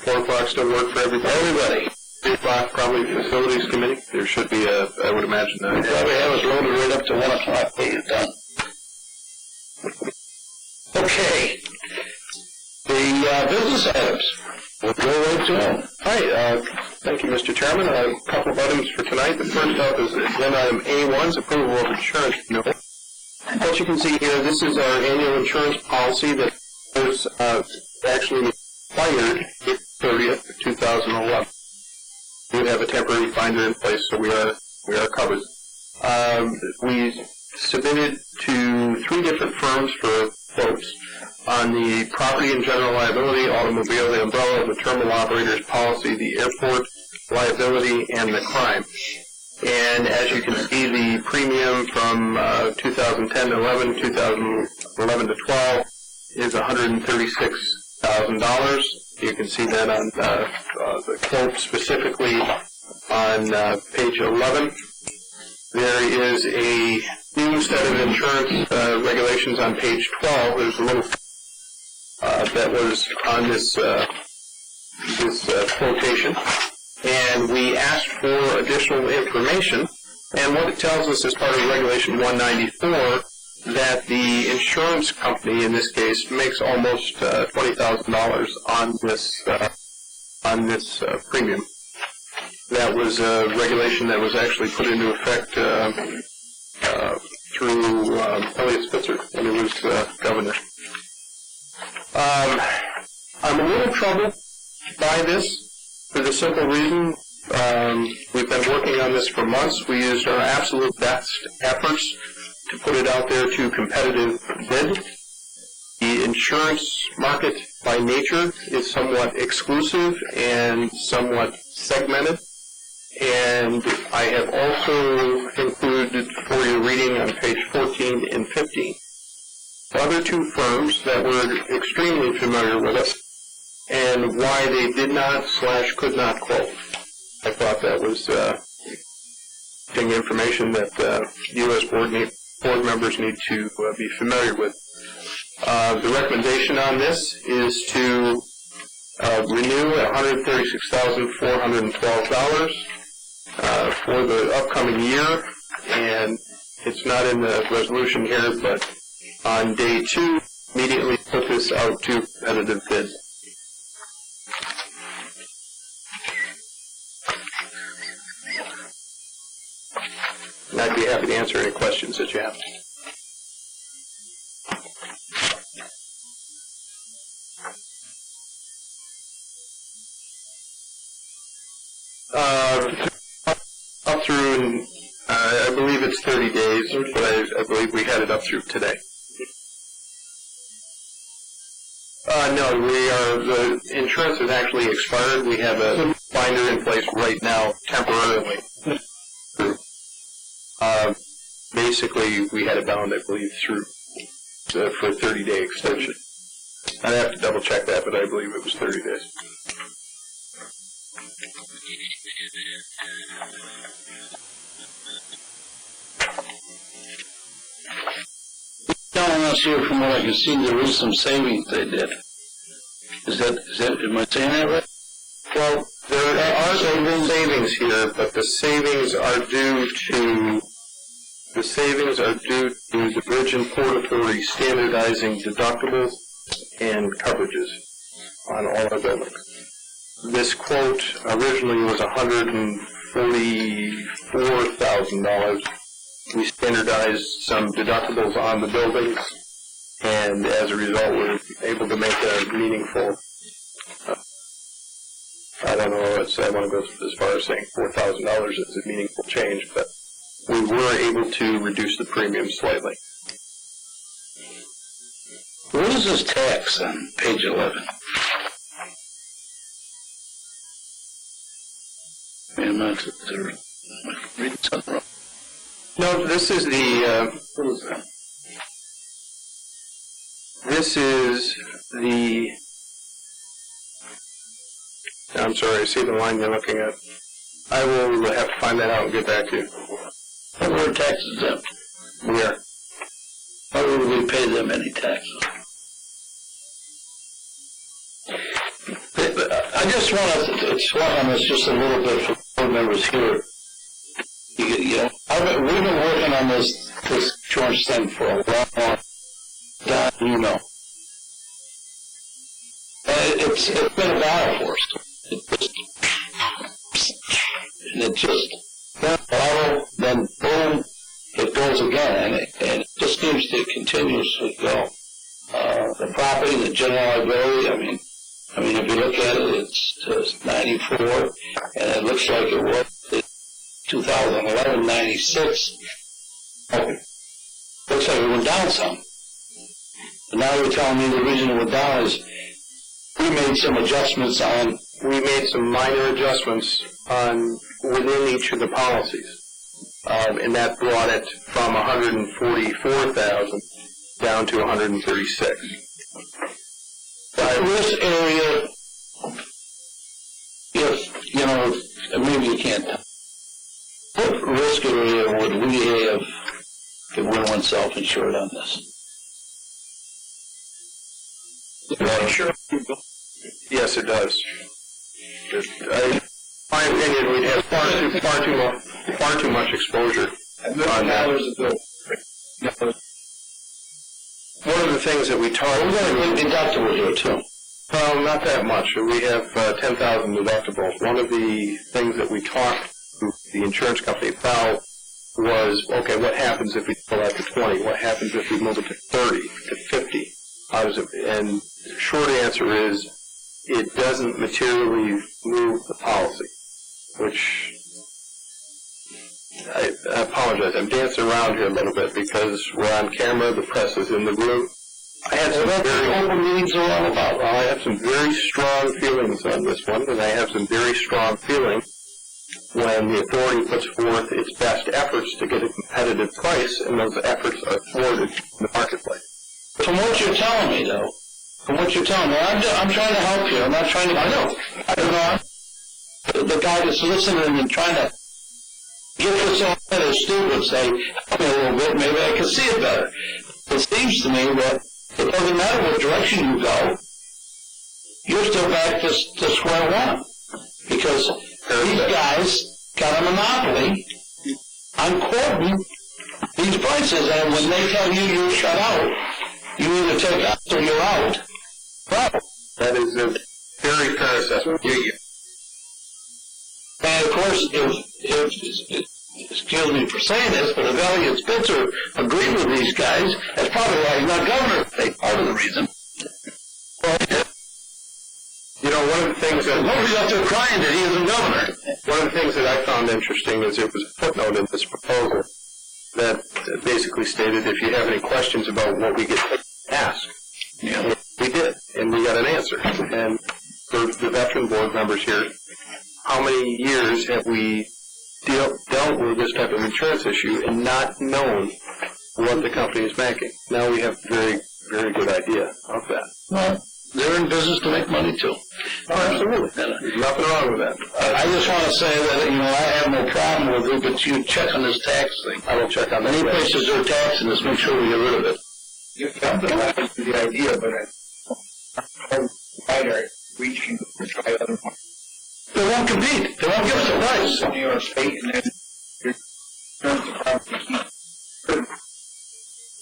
4 o'clock still work for everybody? Everybody. 3 o'clock probably facilities committee. There should be I would imagine Probably have us loaded right up to 1 o'clock till you're done. Okay. The business items. We'll go right to them. Hi, thank you, Mr. Chairman. A couple of items for tonight. The first up is agenda item A1, approval of insurance renewal. As you can see here, this is our annual insurance policy that was actually expired April 30th, 2011. We have a temporary binder in place, so we are covered. We submitted to 3 different firms for quotes. on the property and general liability, automobile, the umbrella, the terminal operator's policy, the airport liability, and the crime. And as you can see, the premium from 2010-11, 2011-12 is $136,000. You can see that on the quote specifically on page 11. There is a new set of insurance regulations on page 12. There's a little that was on this quotation, and we asked for additional information. And what it tells us as part of Regulation 194 that the insurance company, in this case, makes almost $20,000 on this premium. That was a regulation that was actually put into effect through Elliott Spitzer when he was governor. I'm a little troubled by this for the simple reason we've been working on this for months. We used our absolute best efforts to put it out there to competitive bid. The insurance market by nature is somewhat exclusive and somewhat segmented. And I have also included for your reading on page 14 and 15 other two firms that were extremely familiar with us and why they did not / could not quote. I thought that was information that U.S. board members need to be familiar with. The recommendation on this is to renew at $136,412 for the upcoming year, and it's not in the resolution here, but on day 2, immediately put this out to competitive bid. And I'd be happy to answer any questions that you have. Up through, I believe it's 30 days, but I believe we had it up through today. No, the insurance has actually expired. We have a binder in place right now, temporarily. Basically, we had it bound, I believe, through for a 30-day extension. I'd have to double check that, but I believe it was 30 days. Telling us here, from what I can see, there is some savings they did. Is that, am I saying that right? Well, there are some savings here, but the savings are due to the bridge and port authority standardizing deductibles and coverages on all our buildings. This quote originally was $144,000. We standardized some deductibles on the buildings, and as a result, we're able to make a meaningful, I don't know, I want to go as far as saying $4,000 is a meaningful change, but we were able to reduce the premium slightly. What is this tax on page 11? Am I reading something wrong? No, this is the, What is that? this is the, I'm sorry, I see the line you're looking at. I will have to find that out and get back to you. What were taxes exempt? Where? Why would we pay them any taxes? I just want to swap on this just a little bit for board members here. You know, we've been working on this insurance thing for a long time. You know, it's been a battle for us. It just battle, then boom, it goes again, and it just seems to continuously go. The property, the general liability. I mean, if you look at it, it's 94, and it looks like it was 2011, 96. Looks like it went down some. And now you're telling me the reason it went down is we made some adjustments on. We made some minor adjustments on within each of the policies, and that brought it from 144,000 down to 136. This area, if, you know, maybe you can't tell. What risk area would we have if one went self-insured on this? Sure. Yes, it does. In my opinion, we'd have far too much exposure on that. One of the things that we talked We've got a big deductible here, too. Well, not that much. We have 10,000 deductibles. One of the things that we talked to the insurance company about was, okay, what happens if we go out to 20? What happens if we move it to 30, to 50? How does it? And the short answer is, it doesn't materially move the policy, which I apologize. I'm dancing around here a little bit because we're on camera, the press is in the room. I had some open meetings are all about. Well, I have some very strong feelings on this one, and I have some very strong feelings when the authority puts forth its best efforts to get a competitive price, and those efforts are thwarted in the marketplace. From what you're telling me, though, I'm trying to help you. I'm not trying to. I know. The guy that's listening and trying to get this all better, stupid, say, help me a little bit, maybe I can see it better. It seems to me that it doesn't matter what direction you go, you're still back to square one. Because these guys got a monopoly on quoting these prices, and when they tell you you're shut out, you either take us or you're out. Well, that is a very fair assessment. And of course, if excuse me for saying this, but if Elliot Spitzer agreed with these guys, that's probably why he's not governor. That's part of the reason. Well, you know, one of the things that nobody's up there crying that he isn't governor. One of the things that I found interesting is there was a footnote in this proposal that basically stated if you have any questions about what we get to ask. Yeah. We did, and we got an answer. And for the veteran board members here, how many years have we dealt with this type of insurance issue and not known what the company is making? Now we have a very, very good idea of that. Well, they're in business to make money, too. Oh, absolutely. There's nothing wrong with that. I just want to say that, you know, I have no problem with it, but you check on this tax thing. I will check on that. Any places they're taxing this, make sure we get rid of it. You found the idea, but wider reaching to try other ones. They won't compete. They won't give us a price. New York State, and then your terms of property.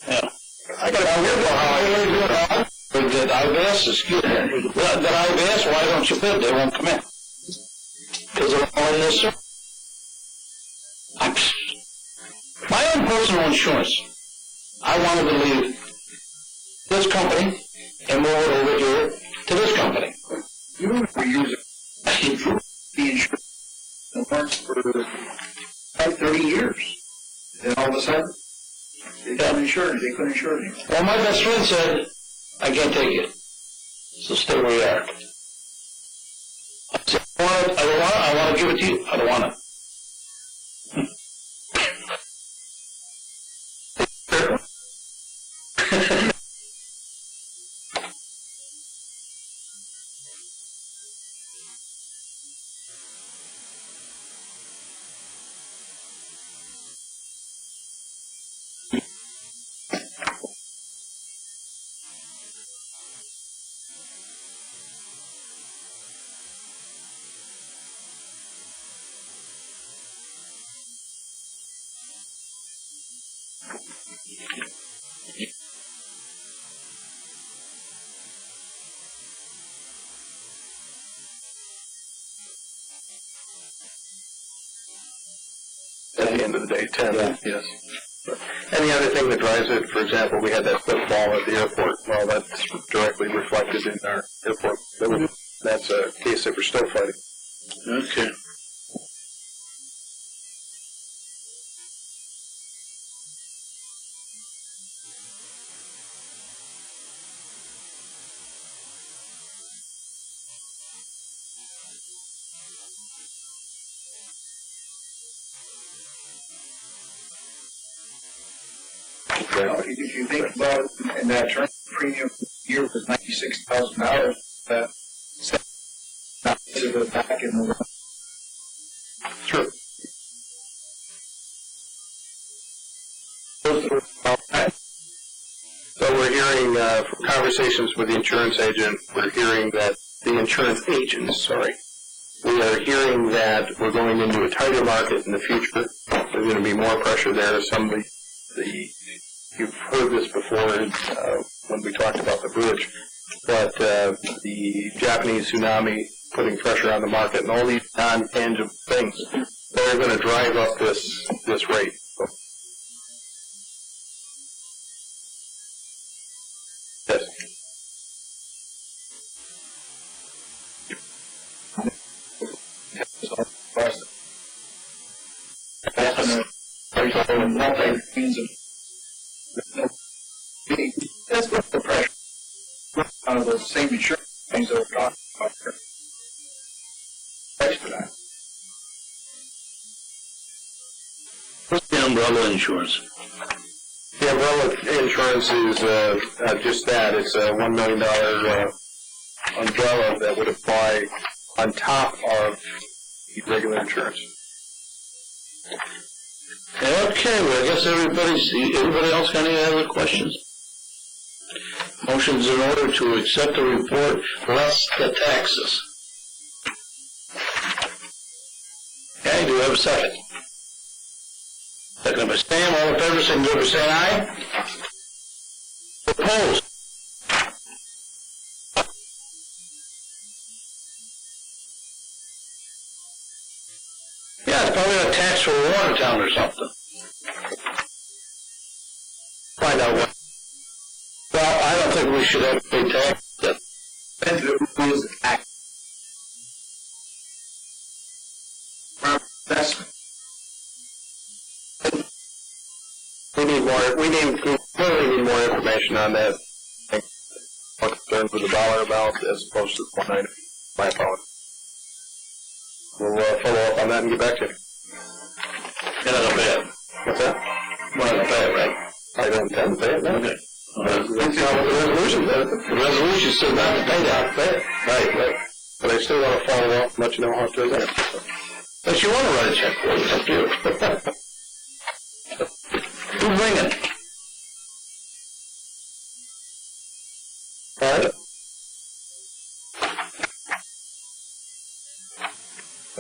Yeah. I got to wonder how That I've asked, excuse me, that I've asked, why don't you bid? They won't come in. Because they're all in this. My own personal insurance, I wanted to leave this company and move it over here to this company. You were using the insurance for 30 years. And all of a sudden, they couldn't insure it. They couldn't insure it anymore. Well, my best friend said, I can't take it. So stay where you are. I said, I want to give it to you. I don't want it. at the end of the day, 10, yes. And the other thing that drives it, for example, we had that football at the airport. Well, that's directly reflected in our airport. That's a case that we're still fighting. Okay. If you think about it, and that term premium year was $96,000, to go back in the Sure. So we're hearing from conversations with the insurance agent, we're hearing that the insurance agents, sorry, we are hearing that we're going into a tighter market in the future. There's going to be more pressure there. You've heard this before when we talked about the bridge, but the Japanese tsunami putting pressure on the market and all these non-tangible things, they're going to drive up this rate. Yes. That's what the pressure out of those same insurance things that we're talking about here. Thanks for that. What's the umbrella insurance? The umbrella insurance is just that. It's a $1 million umbrella that would apply on top of the regular insurance. Okay, well, I guess everybody else got any other questions? Motion's in order to accept the report less the taxes. Okay, do we have a second? Second by Stan, all in favor, signify by saying aye. Opposed? Yeah, it's probably a tax for Watertown or something. Find out what. Well, I don't think we should have to pay tax. Depends who is the tax. Investment. We clearly need more information on that. I'm concerned with the dollar amount as opposed to the one item. My apologies. We'll follow up on that and get back to you. You're not gonna pay it. What's that? You're not gonna pay it, right? I don't intend to pay it, no. Okay. That's not what the resolution says. The resolution said not to pay that. Pay it. Right. But I still want to follow up and let you know how it turns out. But you want to write a check for it, it's up to you. Who's ringing? All right.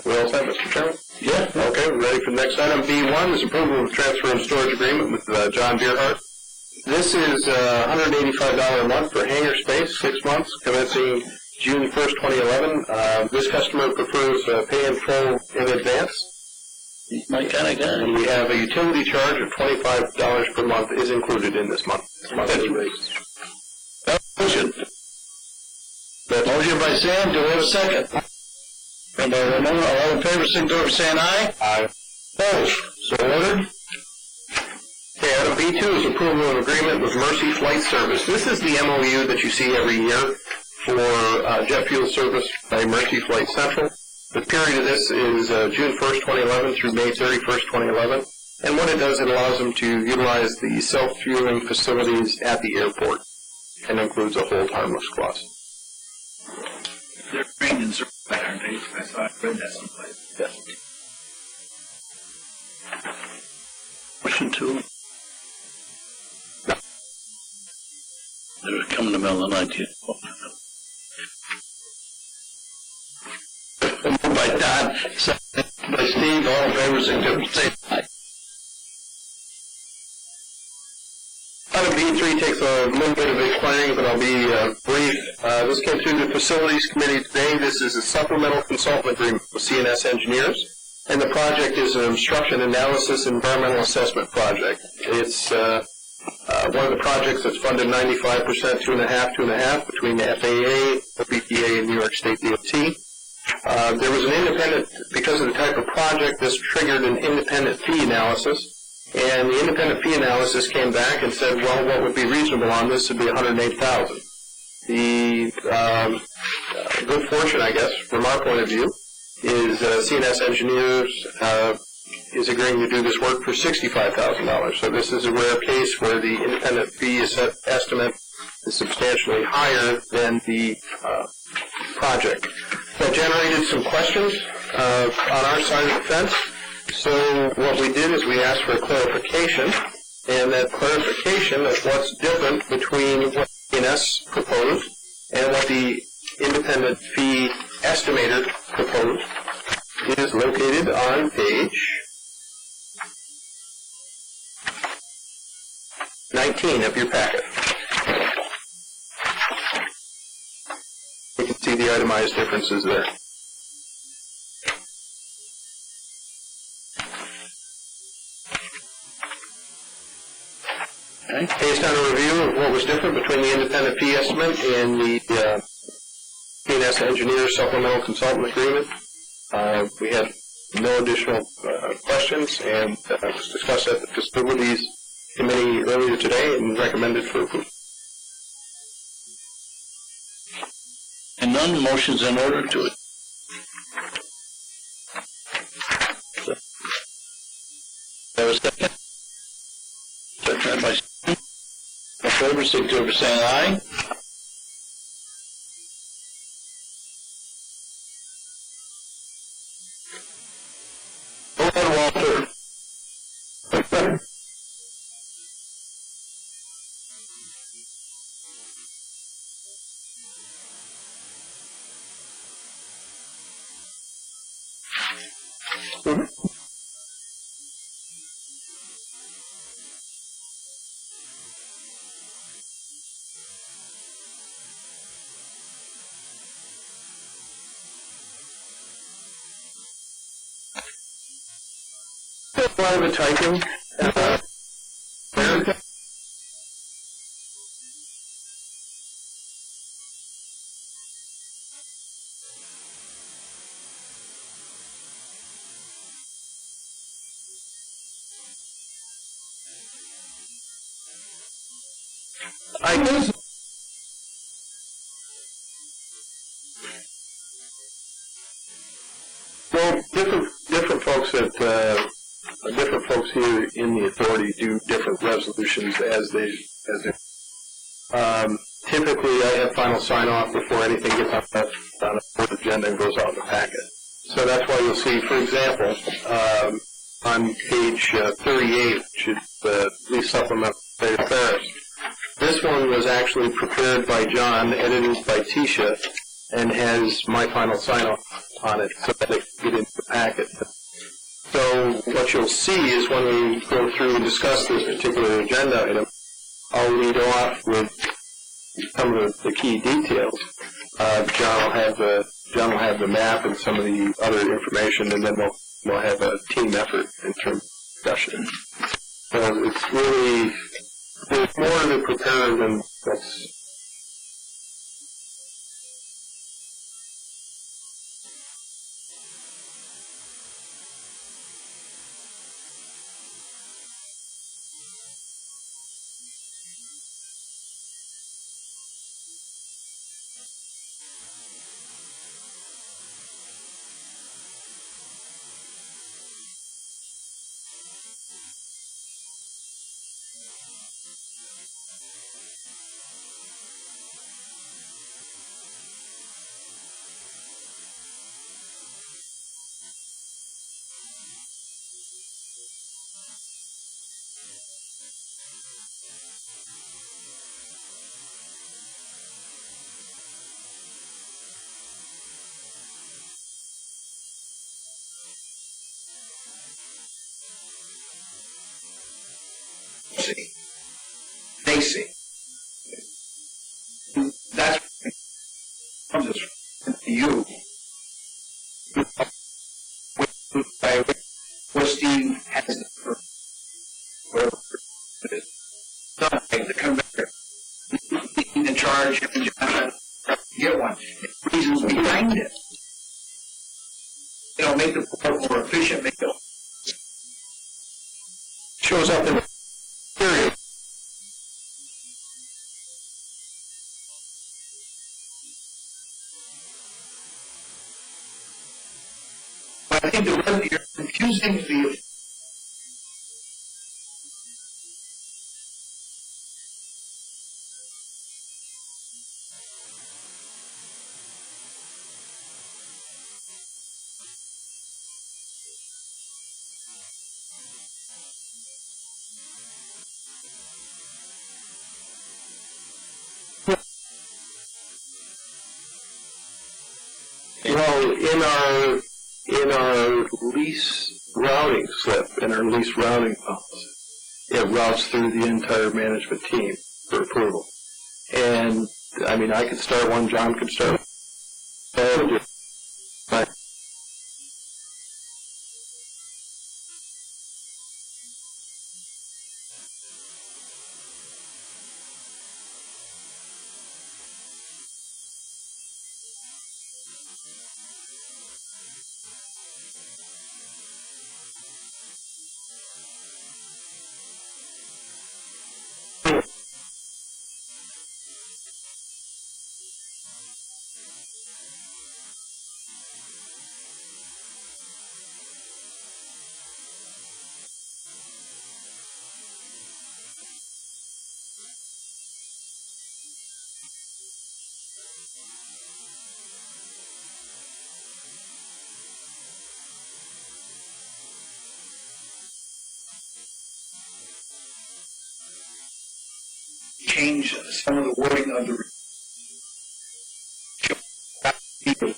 We all set, Mr. Chairman? Yeah. Okay, we're ready for the next item. B1 is approval of transfer and storage agreement with John Deerhart. This is $185 a month for hangar space, 6 months, commencing June 1st, 2011. This customer prefers pay in full in advance. My kind of guy. And we have a utility charge of $25 per month is included in this monthly rate. Motion. Motion by Sam, do we have a second? And by Ramona, all in favor, signify by saying aye. Aye. Opposed? So ordered. Okay, item B2 is approval of agreement with Mercy Flight Service. This is the MOU that you see every year for jet fuel service by Mercy Flight Central. The period of this is June 1st, 2011 through May 31st, 2011. And what it does, it allows them to utilize the self-fueling facilities at the airport and includes a hold harmless clause. They're trained in certain aren't they? I thought I read that someplace. Yes. Motion two. They're coming to middle of the night here. Moved by Don, second by Steve, all in favor, signify by saying aye. Item B3 takes a little bit of explaining, but I'll be brief. This came through the Facilities Committee today. This is a supplemental consultant agreement with CNS Engineers, and the project is an obstruction analysis environmental assessment project. It's one of the projects that's funded 95%, 2.5 between the FAA, OBPA, and New York State DOT. There was an independent, because of the type of project, this triggered an independent fee analysis. And the independent fee analysis came back and said, well, what would be reasonable on this would be $108,000. The good fortune, I guess, from our point of view, is CNS Engineers is agreeing to do this work for $65,000. So this is a rare case where the independent fee estimate is substantially higher than the project. That generated some questions on our side of the fence. So what we did is we asked for a clarification, and that clarification of what's different between what ENS proposed and what the independent fee estimator proposed is located on page 19 of your packet. You can see the itemized differences there. Based on a review of what was different between the independent fee estimate and the P&S engineer supplemental consultant agreement, we had no additional questions, and it was discussed at the facilities committee earlier today and recommended for approval. And none, motion's in order to it. There was a second. Second by Stephen. In favor, signify by saying aye. Go ahead, Walter. A lot of the typing. Well, different folks at different folks here in the authority do different resolutions as they. Typically, I have final sign-off before anything gets on the board agenda and goes out in the packet. So that's why you'll see, for example, on page 38, which is the lease supplement for Ferris. This one was actually prepared by John, edited by Tisha, and has my final sign-off on it so that it can get into the packet. So what you'll see is when we go through and discuss this particular agenda item, I'll lead off with some of the key details. John will have the map and some of the other information, and then we'll have a team effort in terms of discussion. So it's really, there's more to prepare than what's. They see. That's from you. What Steve has whatever it is. Nothing to come back. In charge and get one. Reasons behind it. Make the board more efficient, make it Shows up in the period. But I think you're confusing the Well, in our lease routing slip, in our lease routing policy, it routes through the entire management team for approval. And, I mean, I could start one, John could start one. But change some of the wording of the people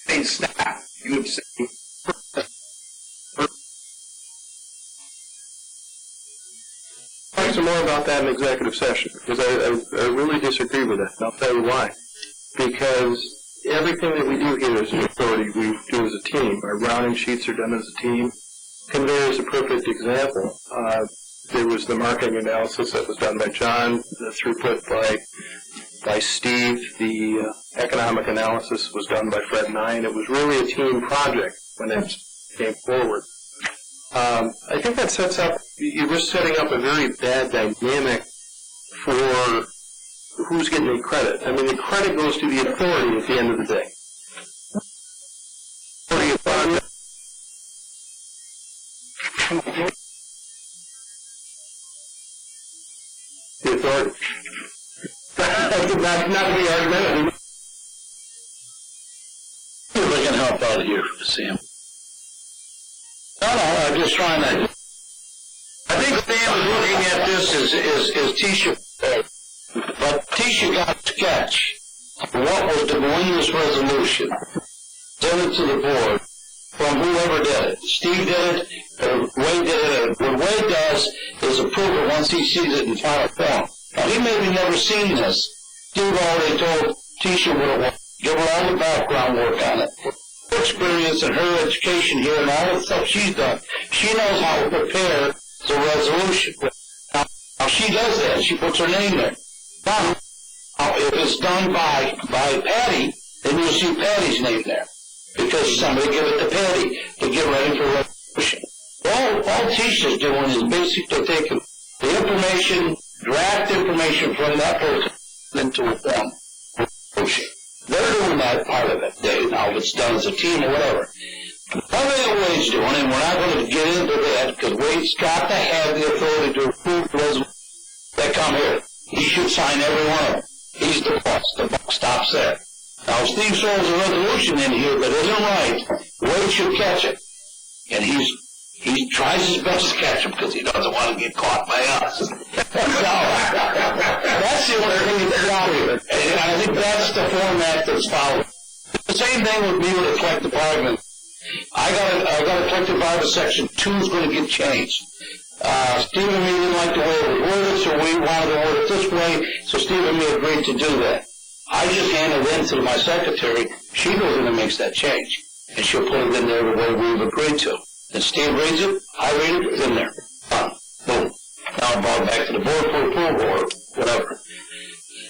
in staff. You would say talk some more about that in executive session, because I really disagree with that, and I'll tell you why. Because everything that we do here as an authority, we do as a team. Our routing sheets are done as a team. Conveyor is a perfect example. There was the marketing analysis that was done by John, the throughput by Steve, the economic analysis was done by Fred and I, and it was really a team project when it came forward. I think that sets up, you're just setting up a very bad dynamic for who's getting the credit. I mean, the credit goes to the authority at the end of the day. The authority. not to be argumentative. See if I can help out here, Sam. No, I'm just trying to. I think Sam is looking at this as Tisha, but Tisha got a sketch of what was the Williams resolution, sent it to the board from whoever did it. Steve did it, Wade did it. What Wade does is approve it once he sees it in final form. Now, he maybe never seen this. Steve already told Tisha what it was. Give her all the background work on it. Her experience and her education here and all the stuff she's done. She knows how to prepare the resolution. Now she does that. She puts her name there. Now, if it's done by Patty, then you'll see Patty's name there. Because somebody give it to Patty to get ready for resolution. All Tisha's doing is basically taking the information, draft information from that person into a form. They're doing that part of it. Now, if it's done as a team or whatever. One thing that Wade's doing, and we're not going to get into that, because Wade's got to have the authority to approve the resolutions that come here. He should sign every one of them. He's the boss. The buck stops there. Now, Steve throws a resolution in here that isn't right. Wade should catch it. And he tries his best to catch him because he doesn't want to get caught by us. So, that's the only thing that's out here. And I think that's the format that's followed. The same thing with me with the collective bargaining. I got a collective bargaining section 2 is going to get changed. Steve and me didn't like the way it was worded, so we wanted to word it this way, so Steve and me agreed to do that. I just handed it in to my secretary. She goes in and makes that change. And she'll put it in there the way we've agreed to. And Steve reads it, I read it, it's in there. Done. Boom. Now I'm brought back to the board for approval or whatever.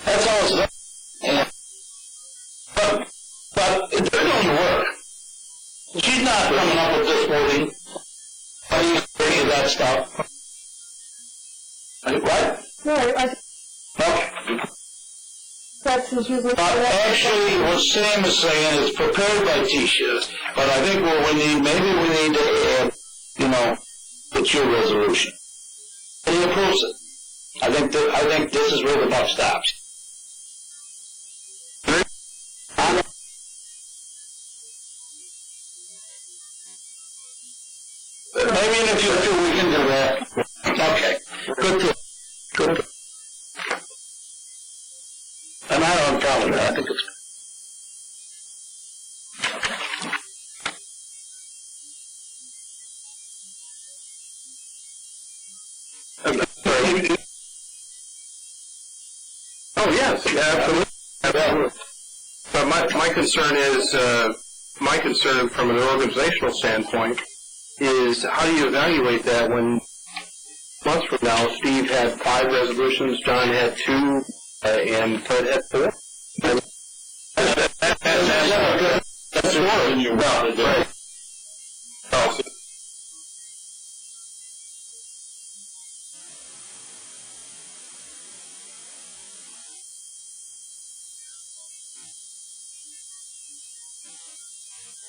That's all it's done. And, but they're doing the work. She's not coming up with this wording, any of that stuff. Right? No, Okay. that's usually. Actually, what Sam is saying is prepared by Tisha, but I think what we need, maybe we need to add, it's your resolution. And he approves it. I think this is where the buck stops. Maybe in the future we can do that. Okay. Good. And I don't have a problem with that. I think it's Sorry. Oh, yes, absolutely. But my concern is, my concern from an organizational standpoint is how do you evaluate that when months from now Steve had 5 resolutions, John had 2, and Ted had 4? That's more. Well, right. Oh.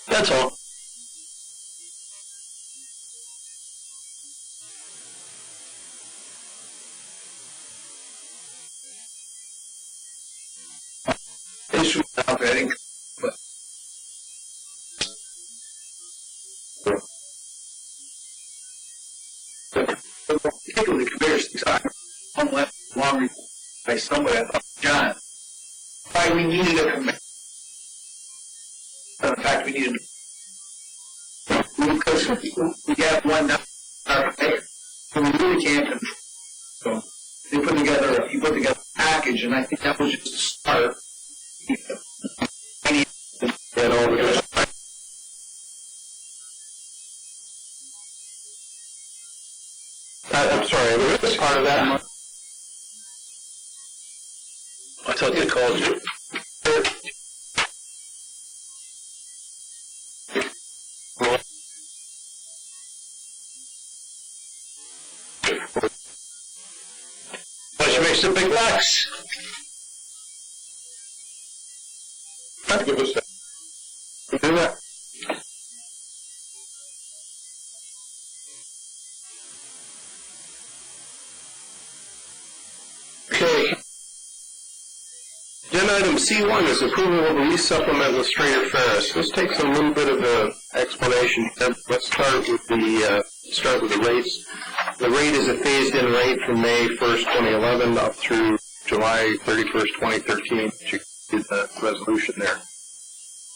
That's all. Issue now vetting, but particularly conveyors things I left longer by somebody. I thought, John, why we needed a conveyor. In fact, we needed because we have one now, so we really can't control. So he put together a package, and I think that was just a start. I'm sorry, was part of that? I thought they called you. Which makes a big box. Give us that. Do that. Okay. Agenda item C1 is approval of the lease supplement with Strayer Ferris. This takes a little bit of an explanation. Let's start with the rates. The rate is a phased-in rate from May 1st, 2011 up through July 31st, 2013. You did the resolution there.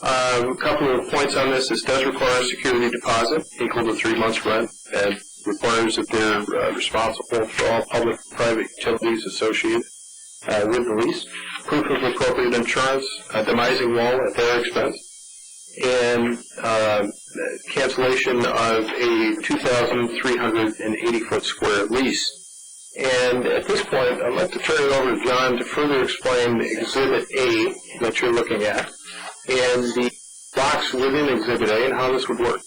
A couple of points on this. This does require a security deposit equal to 3 months' rent and requires that they're responsible for all public and private utilities associated with the lease. Proof of appropriate insurance, a demising wall at their expense, and cancellation of a 2,380-foot square lease. And at this point, I'd like to turn it over to John to further explain Exhibit A that you're looking at, and the box within Exhibit A and how this would work.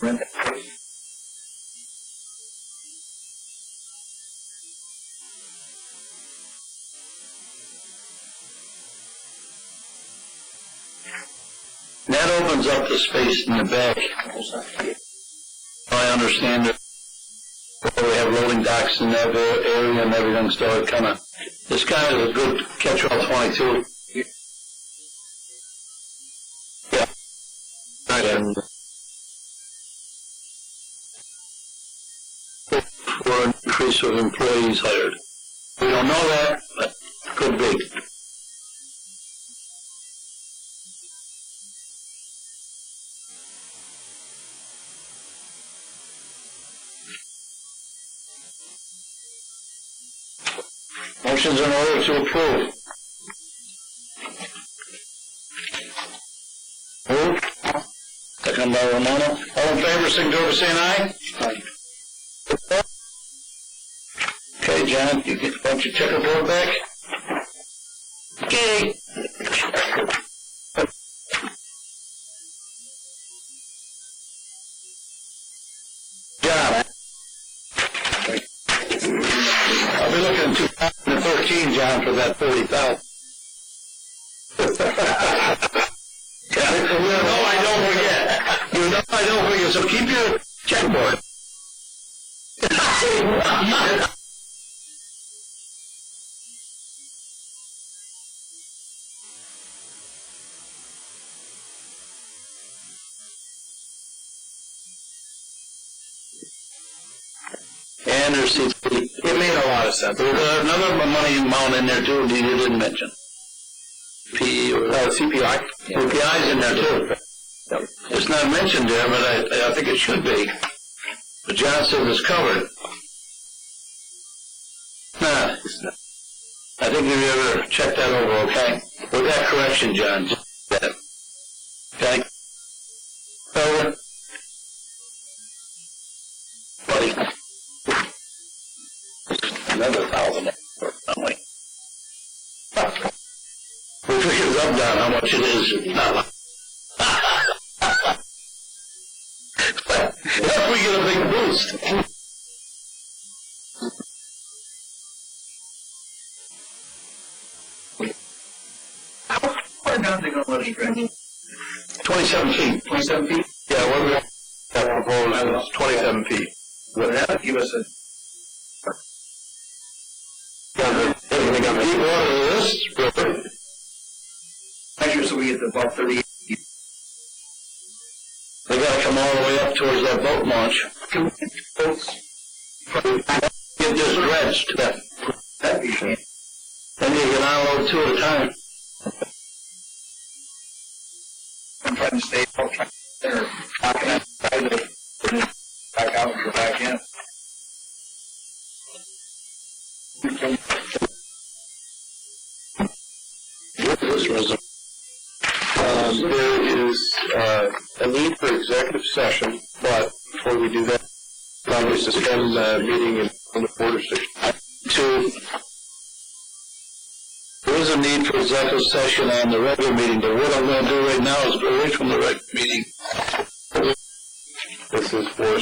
Rent that place. That opens up the space in the back. I understand that we have loading docks in that area and everything, so it kind of This guy is a good catch-all 22. Yeah. And for an increase of employees hired. We don't know that, but could be. Motion's in order to approve. Move. Second by Ramona. All in favor, signify by saying aye. Aye. Okay, John, you get, want your checkerboard back? Okay. John. I'll be looking in 2013, John, for that 40,000. You know I don't forget. You know I don't forget, so keep your checkboard. And there's it made a lot of sense. There's another money amount in there too that you didn't mention. CPI. CPI's in there too. Yep. It's not mentioned there, but I think it should be. But John says it's covered. Nah, it's not. I think if you ever check that over, okay? With that correction, John. Okay? Over. Buddy. Another 1,000, don't we? We figured up down how much it is. If we get a big boost. How far down they going to let us drink? 27 feet. 27 feet? Yeah, what we have proposed is 27 feet. Would that give us a... Deep water is this. measure so we get to about 38 feet? They gotta come all the way up towards that boat launch. Get this dredged. That'd be handy. Then you can unload two at a time. I'm trying to stay out, trying to there, knocking that side of it, back out and go back in. This was There is a need for executive session, but before we do that, probably suspend the meeting and on the quarter session. There is a need for executive session on the regular meeting, but what I'm going to do right now is go away from the regular meeting. This is for